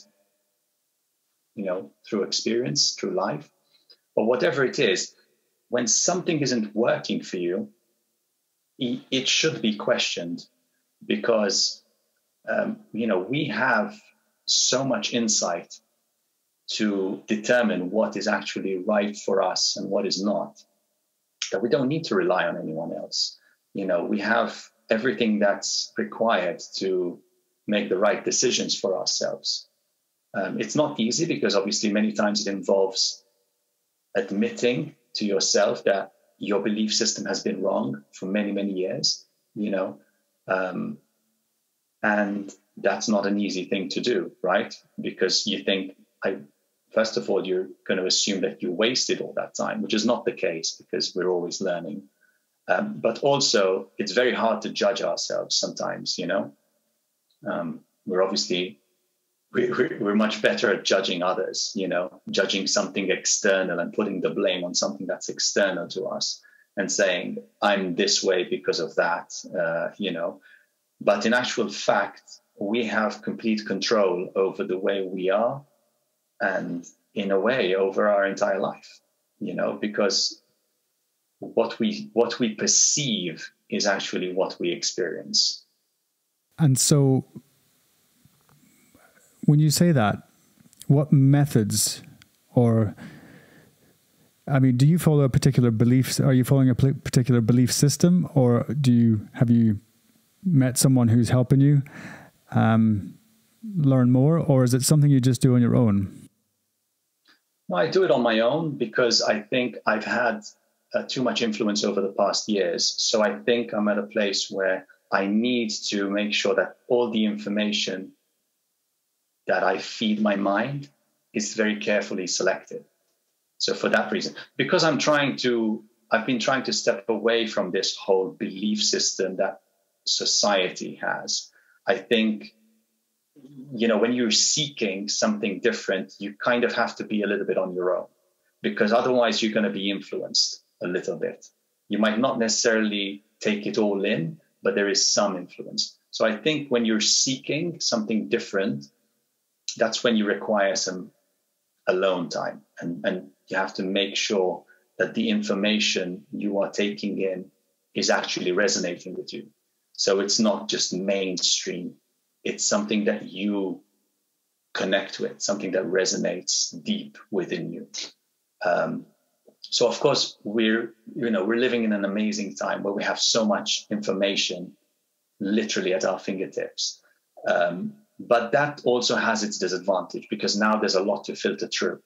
you know, through experience, through life, or whatever it is. When something isn't working for you, it should be questioned, because, you know, we have so much insight to determine what is actually right for us and what is not, that we don't need to rely on anyone else. You know, we have everything that's required to make the right decisions for ourselves. It's not easy, because obviously many times it involves admitting to yourself that your belief system has been wrong for many, many years, you know, and that's not an easy thing to do, right? Because you think, first of all, you're going to assume that you wasted all that time, which is not the case, because we're always learning. But also, it's very hard to judge ourselves sometimes, you know. We're much better at judging others, you know, judging something external and putting the blame on something that's external to us and saying, I'm this way because of that, you know. But in actual fact, we have complete control over the way we are, and in a way over our entire life, you know, because what we perceive is actually what we experience. And so when you say that, what methods, or, I mean, do you follow a particular belief? Are you following a particular belief system, or have you met someone who's helping you learn more, or is it something you just do on your own? No, I do it on my own because I think I've had too much influence over the past years. So I think I'm at a place where I need to make sure that all the information that I feed my mind is very carefully selected. So for that reason, because I've been trying to step away from this whole belief system that society has. I think, when you're seeking something different, you kind of have to be a little bit on your own, because otherwise you're going to be influenced a little bit. You might not necessarily take it all in, but there is some influence. So I think when you're seeking something different, that's when you require some alone time. And you have to make sure that the information you are taking in is actually resonating with you. So it's not just mainstream. It's something that you connect with, something that resonates deep within you. So of course we're living in an amazing time where we have so much information literally at our fingertips. But that also has its disadvantage, because now there's a lot to filter through.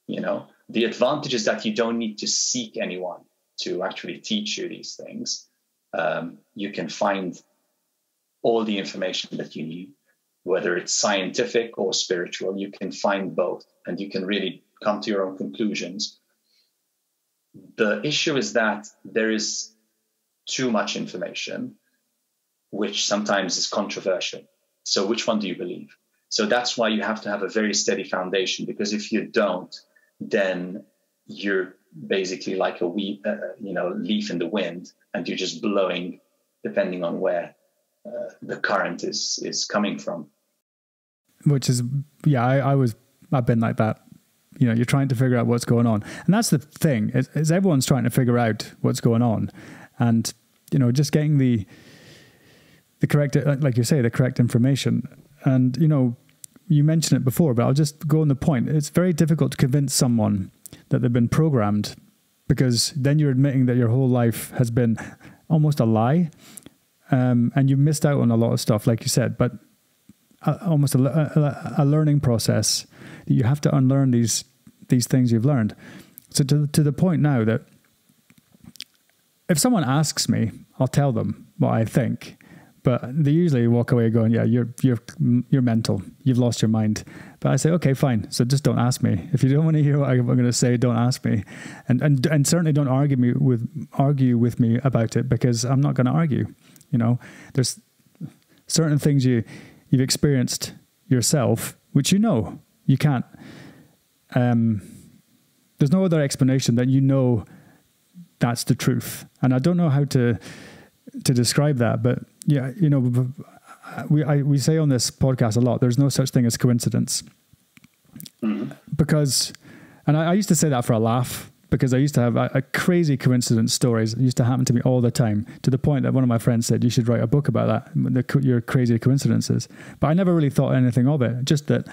The advantage is that you don't need to seek anyone to actually teach you these things. You can find all the information that you need, whether it's scientific or spiritual. You can find both, and you can really come to your own conclusions. The issue is that there is too much information, which sometimes is controversial. So which one do you believe? So that's why you have to have a very steady foundation, because if you don't, then you're basically like a leaf in the wind, and you're just blowing depending on where the current is coming from. Which is, I've been like that. You're trying to figure out what's going on. And that's the thing, is everyone's trying to figure out what's going on. And, just getting the correct, like you say, the correct information. And, you mentioned it before, but I'll just go on the point. It's very difficult to convince someone that they've been programmed, because then you're admitting that your whole life has been almost a lie. And you missed out on a lot of stuff, like you said, but almost a learning process. You have to unlearn these things you've learned. So to the point now that if someone asks me, I'll tell them what I think, but they usually walk away going, "Yeah, you're mental. You've lost your mind." But I say, "Okay, fine. So just don't ask me. If you don't want to hear what I'm going to say, don't ask me, and certainly don't argue with me about it, because I'm not going to argue." There's certain things you've experienced yourself, which you can't. There's no other explanation that that's the truth, and I don't know how to describe that, but yeah, we say on this podcast a lot, there's no such thing as coincidence. Because, and I used to say that for a laugh, because I used to have a crazy coincidence stories. It used to happen to me all the time, to the point that one of my friends said, "You should write a book about that, your crazy coincidences." But I never really thought anything of it, just that,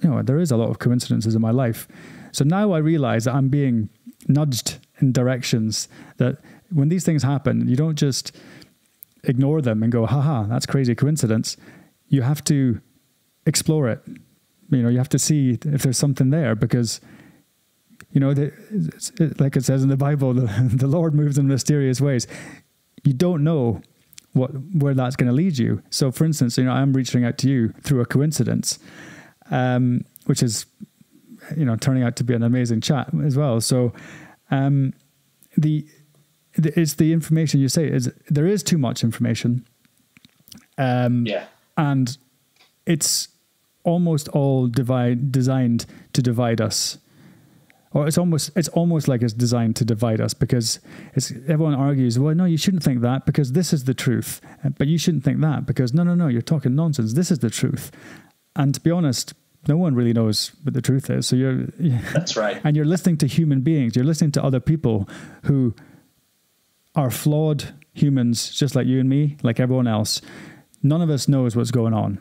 there is a lot of coincidences in my life. So now I realize that I'm being nudged in directions that when these things happen, you don't just ignore them and go, "Haha, that's crazy coincidence." You have to explore it. You have to see if there's something there, because like it says in the Bible, the Lord moves in mysterious ways. You don't know where that's going to lead you. So for instance, I'm reaching out to you through a coincidence, which is, turning out to be an amazing chat as well. So it's the information you say, there is too much information. And it's almost all designed to divide us. Or it's almost like it's designed to divide us, because everyone argues, "Well, no, you shouldn't think that, because this is the truth. But you shouldn't think that, because no, you're talking nonsense. This is the truth." And to be honest, no one really knows what the truth is. So that's right. And you're listening to human beings. You're listening to other people who are flawed humans, just like you and me, like everyone else. None of us knows what's going on.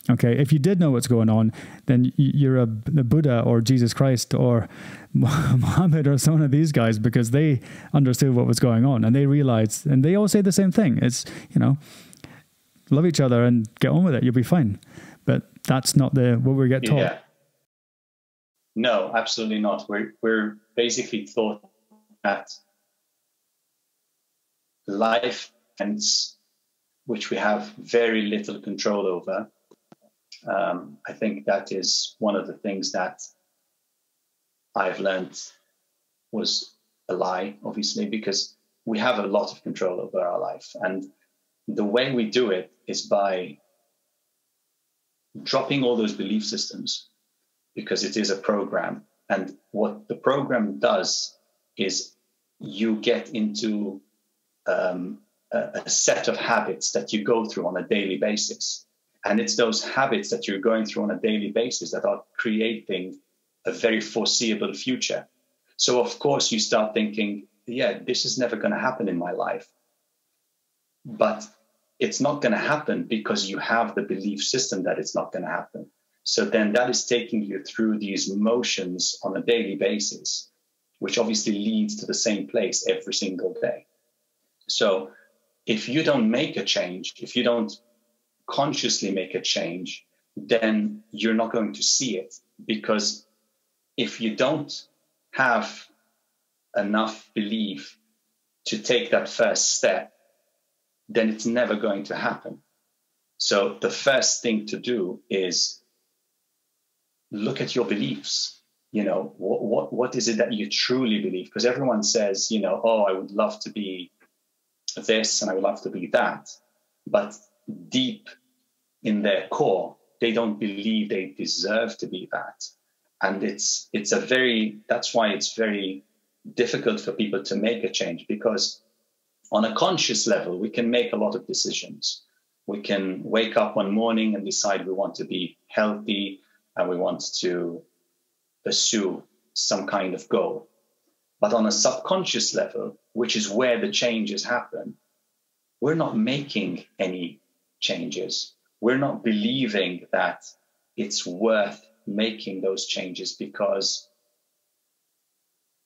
Okay, if you did know what's going on, then you're a Buddha or Jesus Christ or Muhammad or some of these guys, because they understood what was going on, and they realized, and they all say the same thing. It's, love each other and get on with it. You'll be fine. But that's not what we get taught. No, absolutely not. We're basically taught that life ends, which we have very little control over. I think that is one of the things that I've learned was a lie, obviously, because we have a lot of control over our life. And the way we do it is by dropping all those belief systems, because it is a program. And what the program does is you get into a set of habits that you go through on a daily basis. And it's those habits that you're going through on a daily basis that are creating a very foreseeable future. So, of course, you start thinking, yeah, this is never going to happen in my life. But it's not going to happen because you have the belief system that it's not going to happen. So then that is taking you through these motions on a daily basis, which obviously leads to the same place every single day. So if you don't make a change, if you don't consciously make a change, then you're not going to see it. Because if you don't have enough belief to take that first step, then it's never going to happen. So the first thing to do is look at your beliefs. You know, what is it that you truly believe? Because everyone says, you know, oh, I would love to be this and I would love to be that. But deep in their core, they don't believe they deserve to be that. And that's why it's very difficult for people to make a change, because on a conscious level, we can make a lot of decisions. We can wake up one morning and decide we want to be healthy and we want to pursue some kind of goal. But on a subconscious level, which is where the changes happen, we're not making any changes. We're not believing that it's worth making those changes because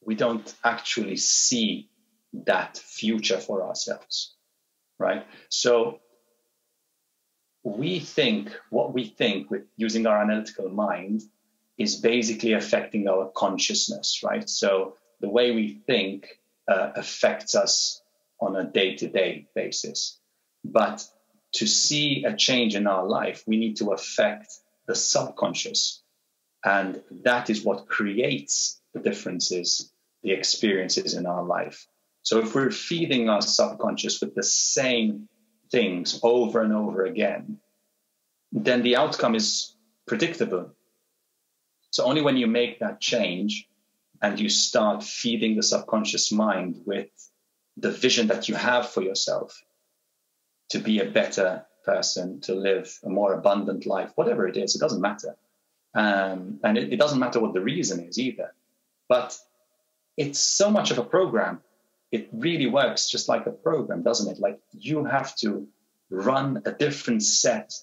we don't actually see that future for ourselves, right? So what we think with using our analytical mind is basically affecting our consciousness, right? So the way we think affects us on a day-to-day basis. But to see a change in our life, we need to affect the subconscious. And that is what creates the differences, the experiences in our life. So if we're feeding our subconscious with the same things over and over again, then the outcome is predictable. So only when you make that change and you start feeding the subconscious mind with the vision that you have for yourself to be a better person, to live a more abundant life, whatever it is, it doesn't matter. And it doesn't matter what the reason is either. But it's so much of a program. It really works just like a program, doesn't it? Like you have to run a different set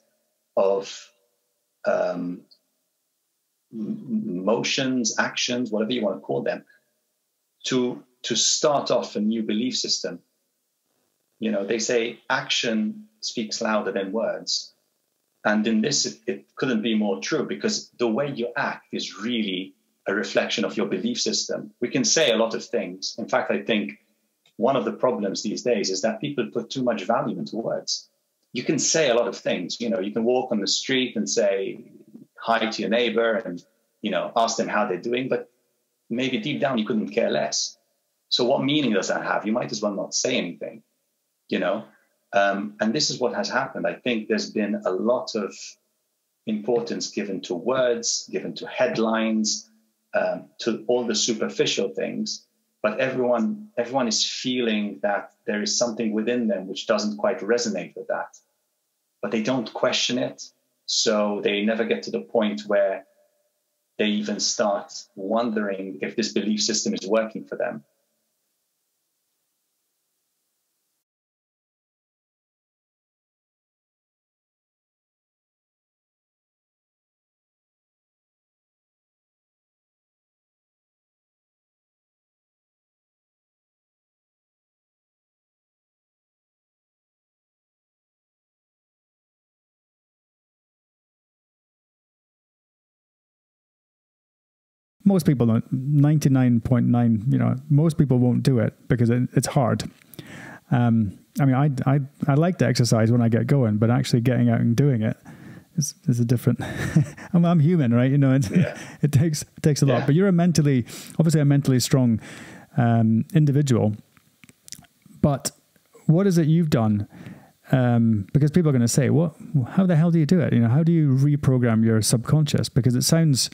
of motions, actions, whatever you want to call them, to start off a new belief system. You know, they say action speaks louder than words. And in this, it couldn't be more true, because the way you act is really a reflection of your belief system. We can say a lot of things. In fact, I think one of the problems these days is that people put too much value into words. You can say a lot of things. You know, you can walk on the street and say hi to your neighbor and, you know, ask them how they're doing, but maybe deep down you couldn't care less. So what meaning does that have? You might as well not say anything, you know? And this is what has happened. I think there's been a lot of importance given to words, given to headlines, to all the superficial things. But everyone is feeling that there is something within them which doesn't quite resonate with that. But they don't question it. So they never get to the point where they even start wondering if this belief system is working for them. most people don't, 99.9, most people won't do it because it's hard. I mean, I like to exercise when I get going, but actually getting out and doing it is a different. I'm human, right? It takes a lot. But you're obviously a mentally strong individual. But what is it you've done? Because people are going to say, how the hell do you do it? How do you reprogram your subconscious? Because it sounds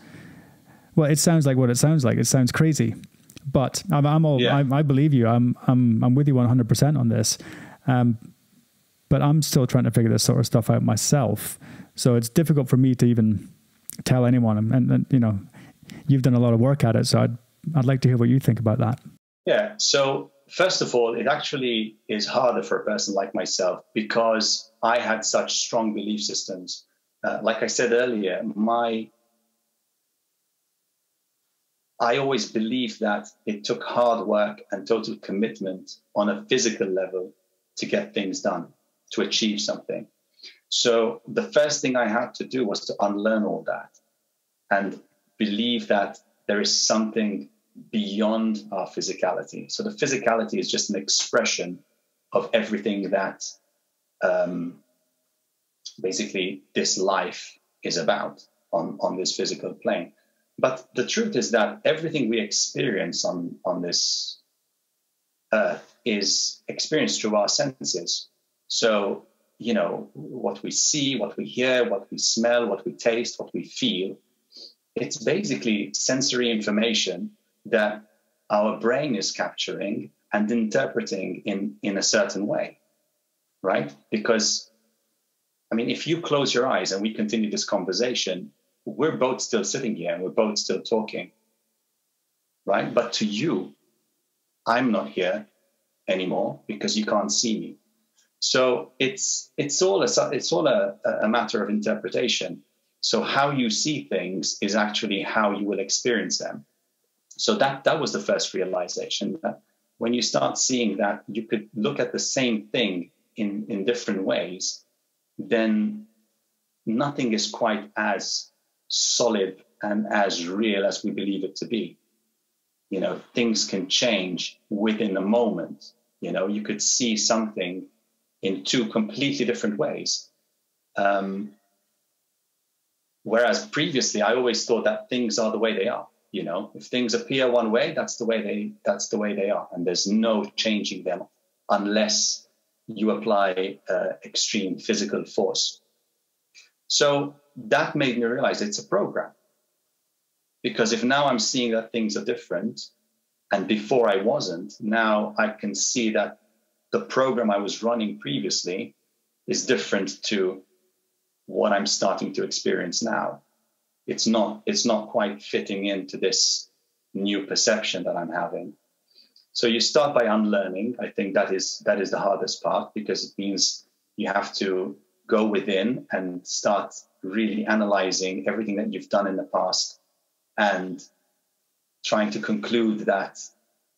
like what it sounds like. It sounds crazy, but I believe you. I'm with you 100% on this. But I'm still trying to figure this sort of stuff out myself. So it's difficult for me to even tell anyone. And you've done a lot of work at it. So I'd like to hear what you think about that. Yeah. So first of all, it actually is harder for a person like myself because I had such strong belief systems. Like I said earlier, I always believed that it took hard work and total commitment on a physical level to get things done, to achieve something. So the first thing I had to do was to unlearn all that and believe that there is something beyond our physicality. So the physicality is just an expression of everything that basically this life is about on this physical plane. But the truth is that everything we experience on this earth is experienced through our senses. So, what we see, what we hear, what we smell, what we taste, what we feel, it's basically sensory information that our brain is capturing and interpreting in a certain way, right? Because, if you close your eyes and we continue this conversation, we're both still sitting here and we're both still talking, right? But to you, I'm not here anymore because you can't see me. So it's all a matter of interpretation. So how you see things is actually how you will experience them. So that was the first realization, that when you start seeing that you could look at the same thing in different ways, then nothing is quite as solid and as real as we believe it to be. Things can change within a moment. You could see something in two completely different ways. Whereas previously, I always thought that things are the way they are. If things appear one way, that's the way they are, and there's no changing them unless you apply extreme physical force. So that made me realize it's a program. Because if now I'm seeing that things are different, and before I wasn't, now I can see that the program I was running previously is different to what I'm starting to experience now. It's not quite fitting into this new perception that I'm having. So you start by unlearning. I think that is the hardest part, because it means you have to go within and start really analyzing everything that you've done in the past and trying to conclude that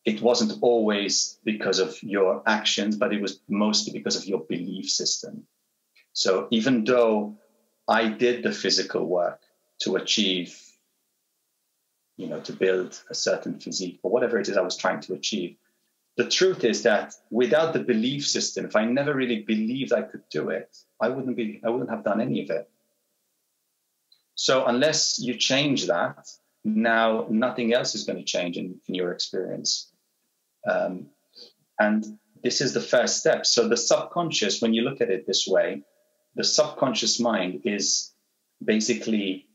it wasn't always because of your actions, but it was mostly because of your belief system. So even though I did the physical work to achieve, to build a certain physique or whatever it is I was trying to achieve, the truth is that without the belief system, if I never really believed I could do it, I wouldn't have done any of it. So unless you change that, now nothing else is going to change in your experience. And this is the first step. So the subconscious, when you look at it this way, the subconscious mind is basically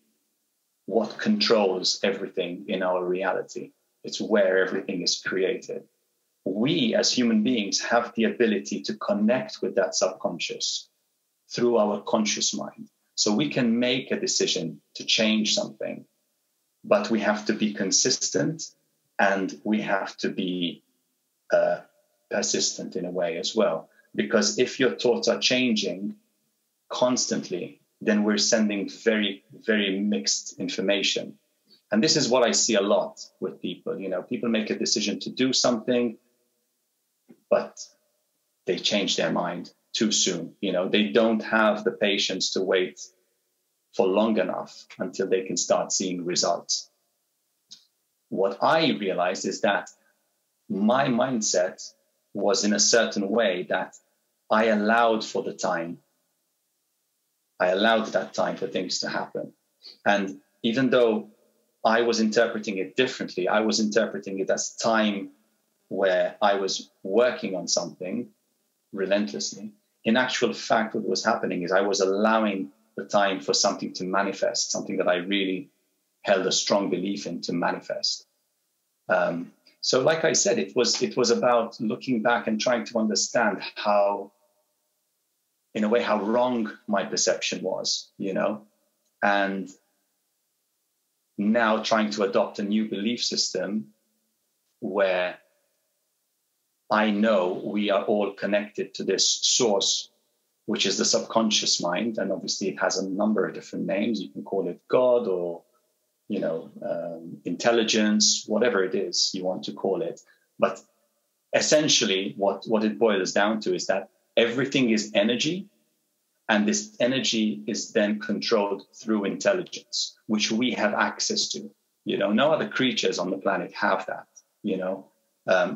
what controls everything in our reality. It's where everything is created. We as human beings have the ability to connect with that subconscious through our conscious mind. So we can make a decision to change something, but we have to be consistent and we have to be persistent in a way as well. Because if your thoughts are changing constantly, then we're sending very, very mixed information. And this is what I see a lot with people. People make a decision to do something, but they change their mind too soon. They don't have the patience to wait for long enough until they can start seeing results. what I realized is that my mindset was in a certain way that I allowed for the time. I allowed that time for things to happen. And even though I was interpreting it differently, I was interpreting it as time where I was working on something relentlessly. In actual fact, what was happening is I was allowing the time for something to manifest, something that I really held a strong belief in to manifest. So like I said, it was about looking back and trying to understand how, in a way, how wrong my perception was, and now trying to adopt a new belief system where I know we are all connected to this source, which is the subconscious mind. And obviously it has a number of different names. You can call it God or, intelligence, whatever it is you want to call it. But essentially what it boils down to is that everything is energy. And this energy is then controlled through intelligence, which we have access to. No other creatures on the planet have that,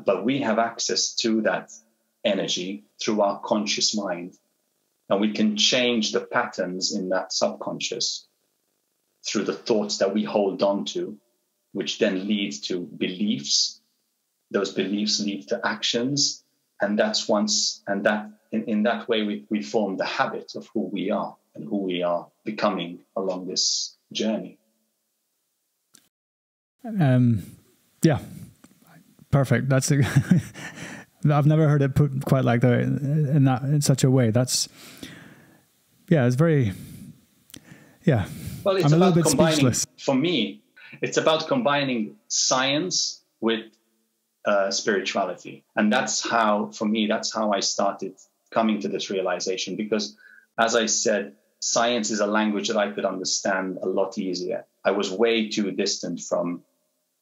but we have access to that energy through our conscious mind. And we can change the patterns in that subconscious through the thoughts that we hold on to, which then lead to beliefs. Those beliefs lead to actions. And in that way, we form the habit of who we are and who we are becoming along this journey. Yeah, perfect. I've never heard it put quite like that in such a way. It's very, yeah. Well, it's about combining, for me, it's about combining science with spirituality. And that's how I started coming to this realization, because as I said, science is a language that I could understand a lot easier. I was way too distant from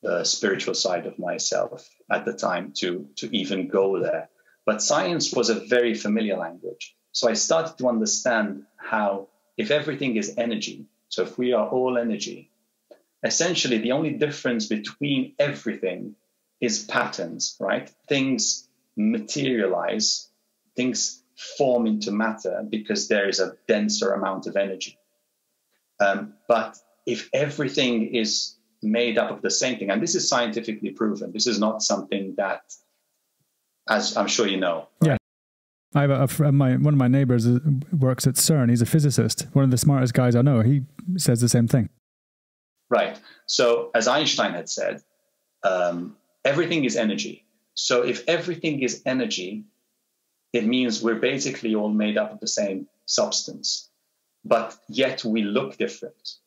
the spiritual side of myself at the time to even go there. But science was a very familiar language. So I started to understand how, if everything is energy, so if we are all energy, essentially the only difference between everything is patterns, right? Things materialize, things form into matter because there is a denser amount of energy. But if everything is made up of the same thing, and this is scientifically proven, this is not something that, as I'm sure you know. Right? Yeah. I have one of my neighbors works at CERN. He's a physicist, one of the smartest guys I know. He says the same thing. Right. So as Einstein had said, everything is energy. So if everything is energy, it means we're basically all made up of the same substance, but yet we look different.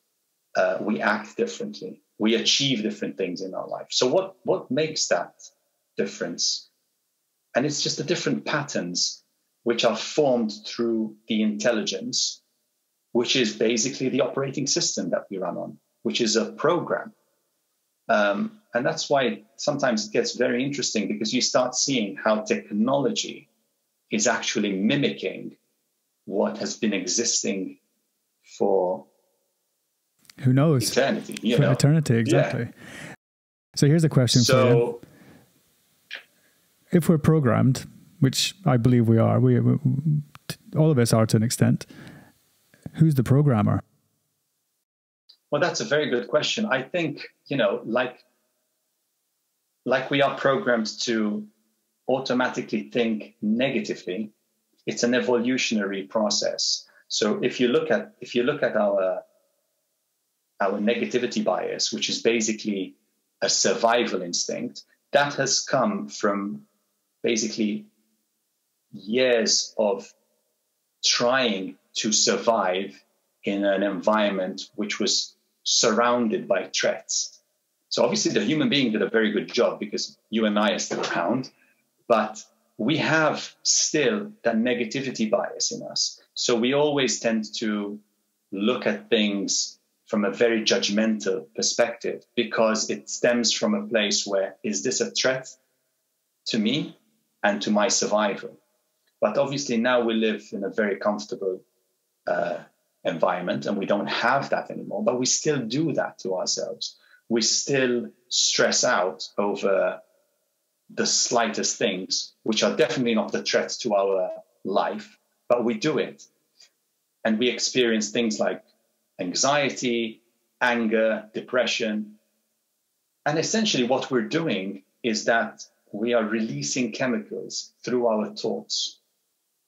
We act differently. We achieve different things in our life. So what makes that difference? And it's just the different patterns which are formed through the intelligence, which is basically the operating system that we run on, which is a program. And that's why sometimes it gets very interesting, because you start seeing how technology is actually mimicking what has been existing for, who knows, eternity. Eternity, exactly. Yeah. So here's a question for you. If we're programmed, which I believe we are, we all of us are to an extent, who's the programmer? Well, that's a very good question. I think, like we are programmed to automatically think negatively, it's an evolutionary process. So if you look at our negativity bias, which is basically a survival instinct, that has come from basically years of trying to survive in an environment which was surrounded by threats. So obviously the human being did a very good job, because you and I are still around, but we have still that negativity bias in us. So we always tend to look at things from a very judgmental perspective, because it stems from a place where, is this a threat to me and to my survival? But obviously now we live in a very comfortable environment, and we don't have that anymore, but we still do that to ourselves. we still stress out over the slightest things, which are definitely not the threats to our life, but we do it. And we experience things like anxiety, anger, depression. And essentially what we're doing is that we are releasing chemicals through our thoughts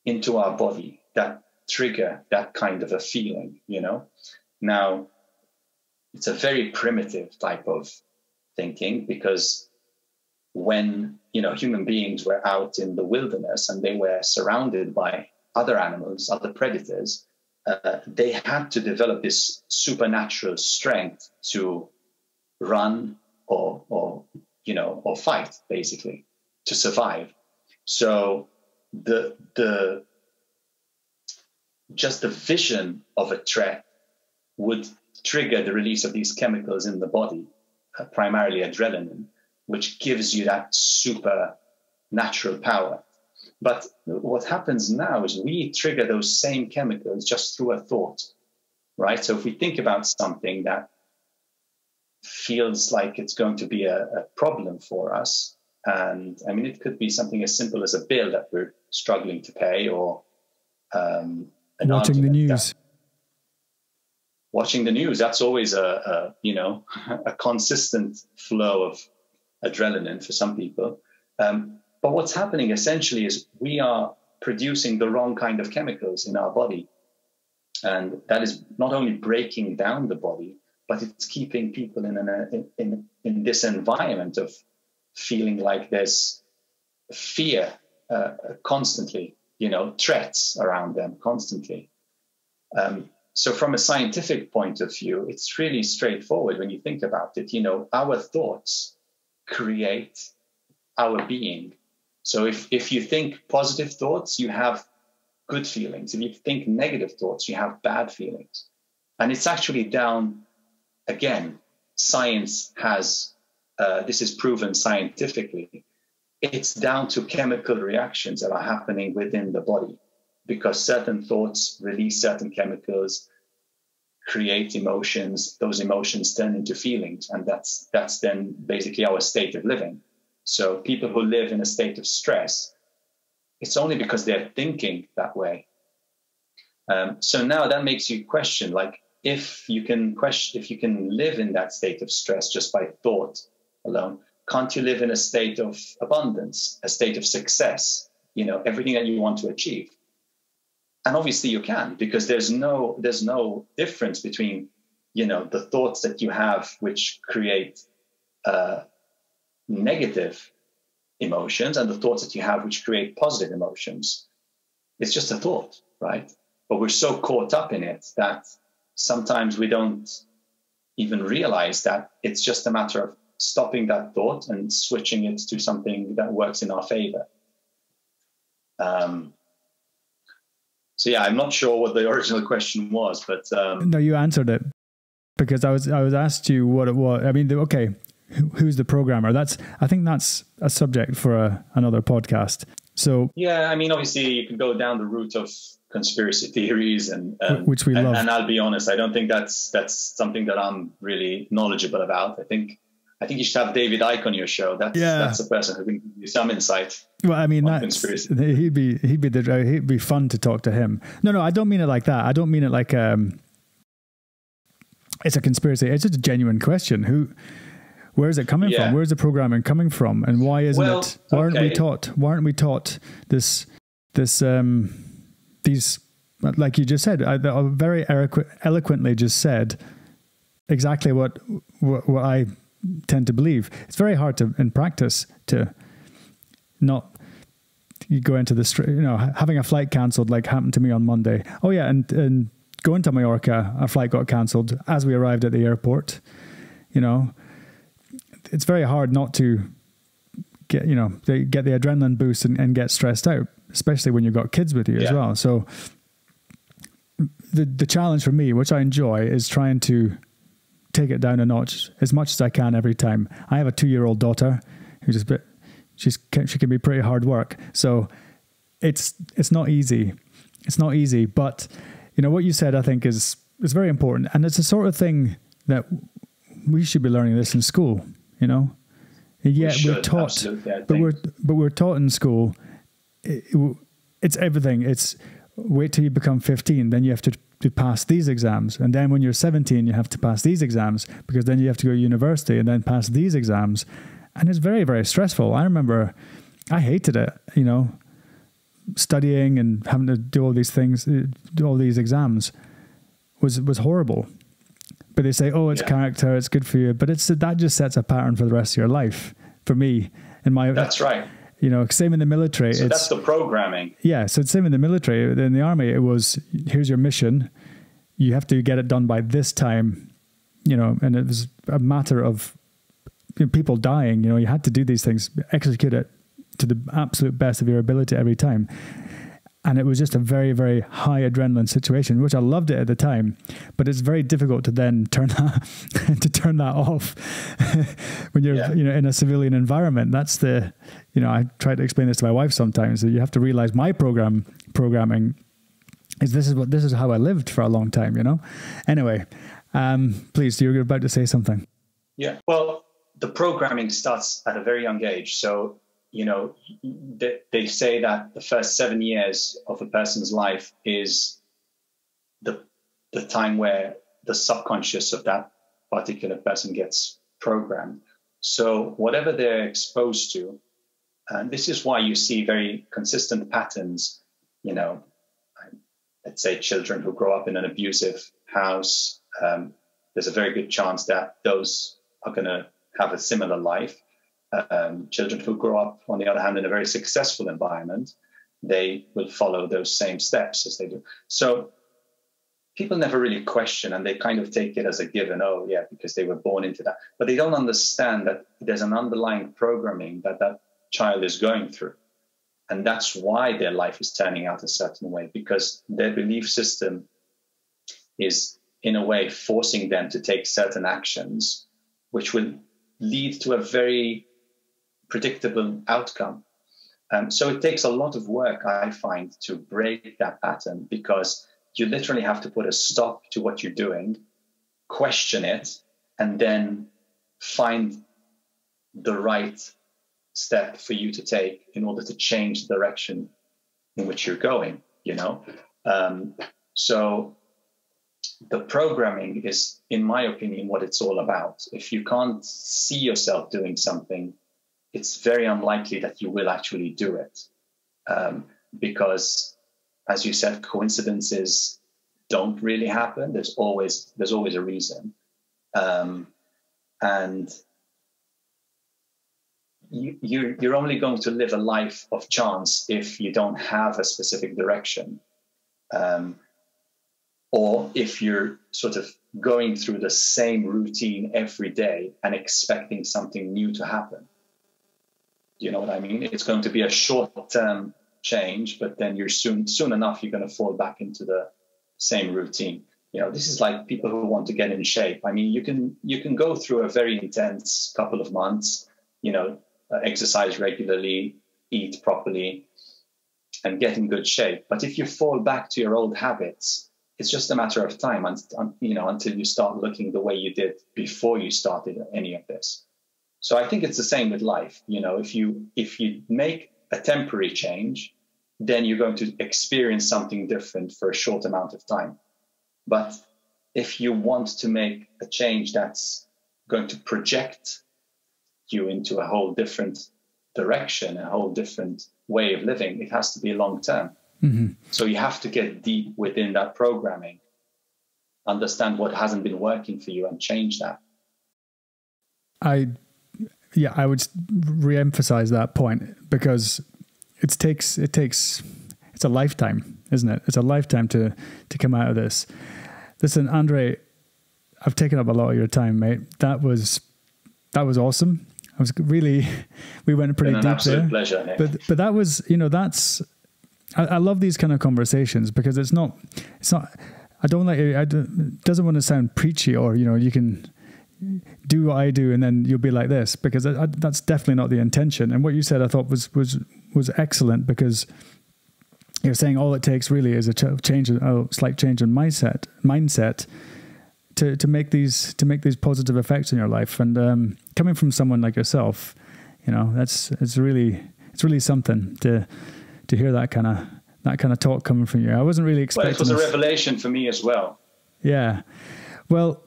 into our body that trigger that kind of a feeling, you know. Now, it's a very primitive type of thinking, because when, you know, human beings were out in the wilderness and they were surrounded by other animals, other predators, they had to develop this supernatural strength to run or fight, basically, to survive. So just the vision of a threat would trigger the release of these chemicals in the body, primarily adrenaline, which gives you that supernatural power. But what happens now is we trigger those same chemicals just through a thought, right? So if we think about something that feels like it's going to be a problem for us, and I mean, it could be something as simple as a bill that we're struggling to pay, or watching the news. Watching the news, that's always a consistent flow of adrenaline for some people. But what's happening essentially is we are producing the wrong kind of chemicals in our body. And that is not only breaking down the body, but it's keeping people in this environment of feeling like there's fear constantly, you know, threats around them constantly. So from a scientific point of view, it's really straightforward when you think about it. You know, our thoughts create our being. So if you think positive thoughts, you have good feelings. If you think negative thoughts, you have bad feelings. And it's actually down, again, science has, this is proven scientifically, it's down to chemical reactions that are happening within the body, because certain thoughts release certain chemicals, create emotions, those emotions turn into feelings, and that's then basically our state of living. So people who live in a state of stress, it's only because they're thinking that way. So now that makes you question, like, if you can live in that state of stress just by thought alone, can't you live in a state of abundance, a state of success, you know, everything that you want to achieve? And obviously you can, because there's no difference between, you know, the thoughts that you have, which create negative emotions, and the thoughts that you have, which create positive emotions. It's just a thought, right? But we're so caught up in it that sometimes we don't even realize that it's just a matter of stopping that thought and switching it to something that works in our favor. So yeah, I'm not sure what the original question was, but no, you answered it, because I was asked you what it was. I mean, okay, who's the programmer? I think that's a subject for another podcast. So yeah, I mean, obviously you can go down the route of conspiracy theories, and which we love. And I'll be honest, I don't think that's something that I'm really knowledge about. I think you should have David Icke on your show. That's a person who can give you some insight. Well, I mean, he'd be fun to talk to him. No, I don't mean it like that. I don't mean it like it's a conspiracy. It's just a genuine question. Where is it coming from? Where's the programming coming from? And why isn't it? Why aren't we taught this these, like you just said, very eloquently just said exactly what I tend to believe. It's very hard in practice to not go into the street, you know, having a flight cancelled, like happened to me on Monday. Oh yeah, and going to Mallorca, a flight got cancelled as we arrived at the airport. You know, it's very hard not to get the adrenaline boost and get stressed out, especially when you've got kids with you as well. So the challenge for me, which I enjoy, is trying to take it down a notch as much as I can every time. I have a 2-year-old daughter who's she can be pretty hard work. So it's not easy. It's not easy, but you know what you said, I think is very important, and it's the sort of thing that we should be learning this in school, you know? Yeah, we're taught, but we're taught in school, it's everything. It's wait till you become 15, then you have to pass these exams. And then when you're 17, you have to pass these exams, because then you have to go to university and then pass these exams. And it's very, very stressful. I remember I hated it, you know, studying and having to do all these things, do all these exams was horrible. But they say, oh, it's character, it's good for you. But that just sets a pattern for the rest of your life. For me, that's right. You know, same in the military. So that's the programming. Yeah, so it's same in the military. In the army, it was, here's your mission. You have to get it done by this time, you know, and it was a matter of people dying. You know, you had to do these things, execute it to the absolute best of your ability every time. And it was just a very, very high adrenaline situation, which I loved it at the time. But it's very difficult to then turn that off when you're you know, in a civilian environment. That's the, you know, I try to explain this to my wife sometimes. That you have to realize my programming is this is how I lived for a long time. You know. Anyway, please, you're about to say something. Yeah. Well, the programming starts at a very young age. So, you know, they say that the first 7 years of a person's life is the time where the subconscious of that particular person gets programmed. So whatever they're exposed to, and this is why you see very consistent patterns, you know, let's say children who grow up in an abusive house, there's a very good chance that those are going to have a similar life. Children who grow up, on the other hand, in a very successful environment, they will follow those same steps as they do. So people never really question, and they kind of take it as a given, oh, yeah, because they were born into that. But they don't understand that there's an underlying programming that child is going through. And that's why their life is turning out a certain way, because their belief system is, in a way, forcing them to take certain actions, which will lead to a very predictable outcome. So it takes a lot of work, I find, to break that pattern, because you literally have to put a stop to what you're doing, question it, and then find the right step for you to take in order to change the direction in which you're going, you know? So the programming is, in my opinion, what it's all about. If you can't see yourself doing something, it's very unlikely that you will actually do it. Because, as you said, coincidences don't really happen. There's always a reason. And you're only going to live a life of chance if you don't have a specific direction. Or if you're sort of going through the same routine every day and expecting something new to happen. You know what I mean? It's going to be a short-term change, but then you're soon enough, you're going to fall back into the same routine. You know, this is like people who want to get in shape. I mean, you can go through a very intense couple of months, you know, exercise regularly, eat properly, and get in good shape. But if you fall back to your old habits, it's just a matter of time, you know, until you start looking the way you did before you started any of this. So I think it's the same with life. You know, if you make a temporary change, then you're going to experience something different for a short amount of time. But if you want to make a change that's going to project you into a whole different direction, a whole different way of living, it has to be long term. Mm-hmm. So you have to get deep within that programming, understand what hasn't been working for you, and change that. I would re-emphasize that point, because it's a lifetime, isn't it? It's a lifetime to come out of this. Listen, Andrei, I've taken up a lot of your time, mate. That was awesome. We went pretty deep there. An absolute pleasure, Nick. But that was, you know, I love these kind of conversations, because it's not, I don't like it. It doesn't want to sound preachy, or, you know, you can do what I do and then you'll be like this, because that's definitely not the intention. And what you said, I thought was excellent, because you're saying all it takes really is a slight change in mindset to make these positive effects in your life. And coming from someone like yourself, it's really something to hear that kind of talk coming from you. I wasn't really expecting. Well, it was a revelation for me as well. Yeah. Well,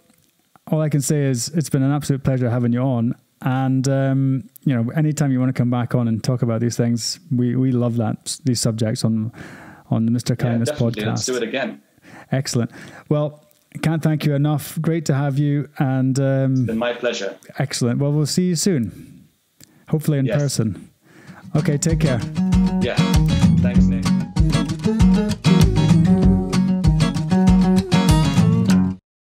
all I can say is it's been an absolute pleasure having you on. And, anytime you want to come back on and talk about these things, we love these subjects on the Mr. Kindness podcast. Let's do it again. Excellent. Well, I can't thank you enough. Great to have you. And it's been my pleasure. Excellent. Well, we'll see you soon. Hopefully in person. Okay, take care. Yeah.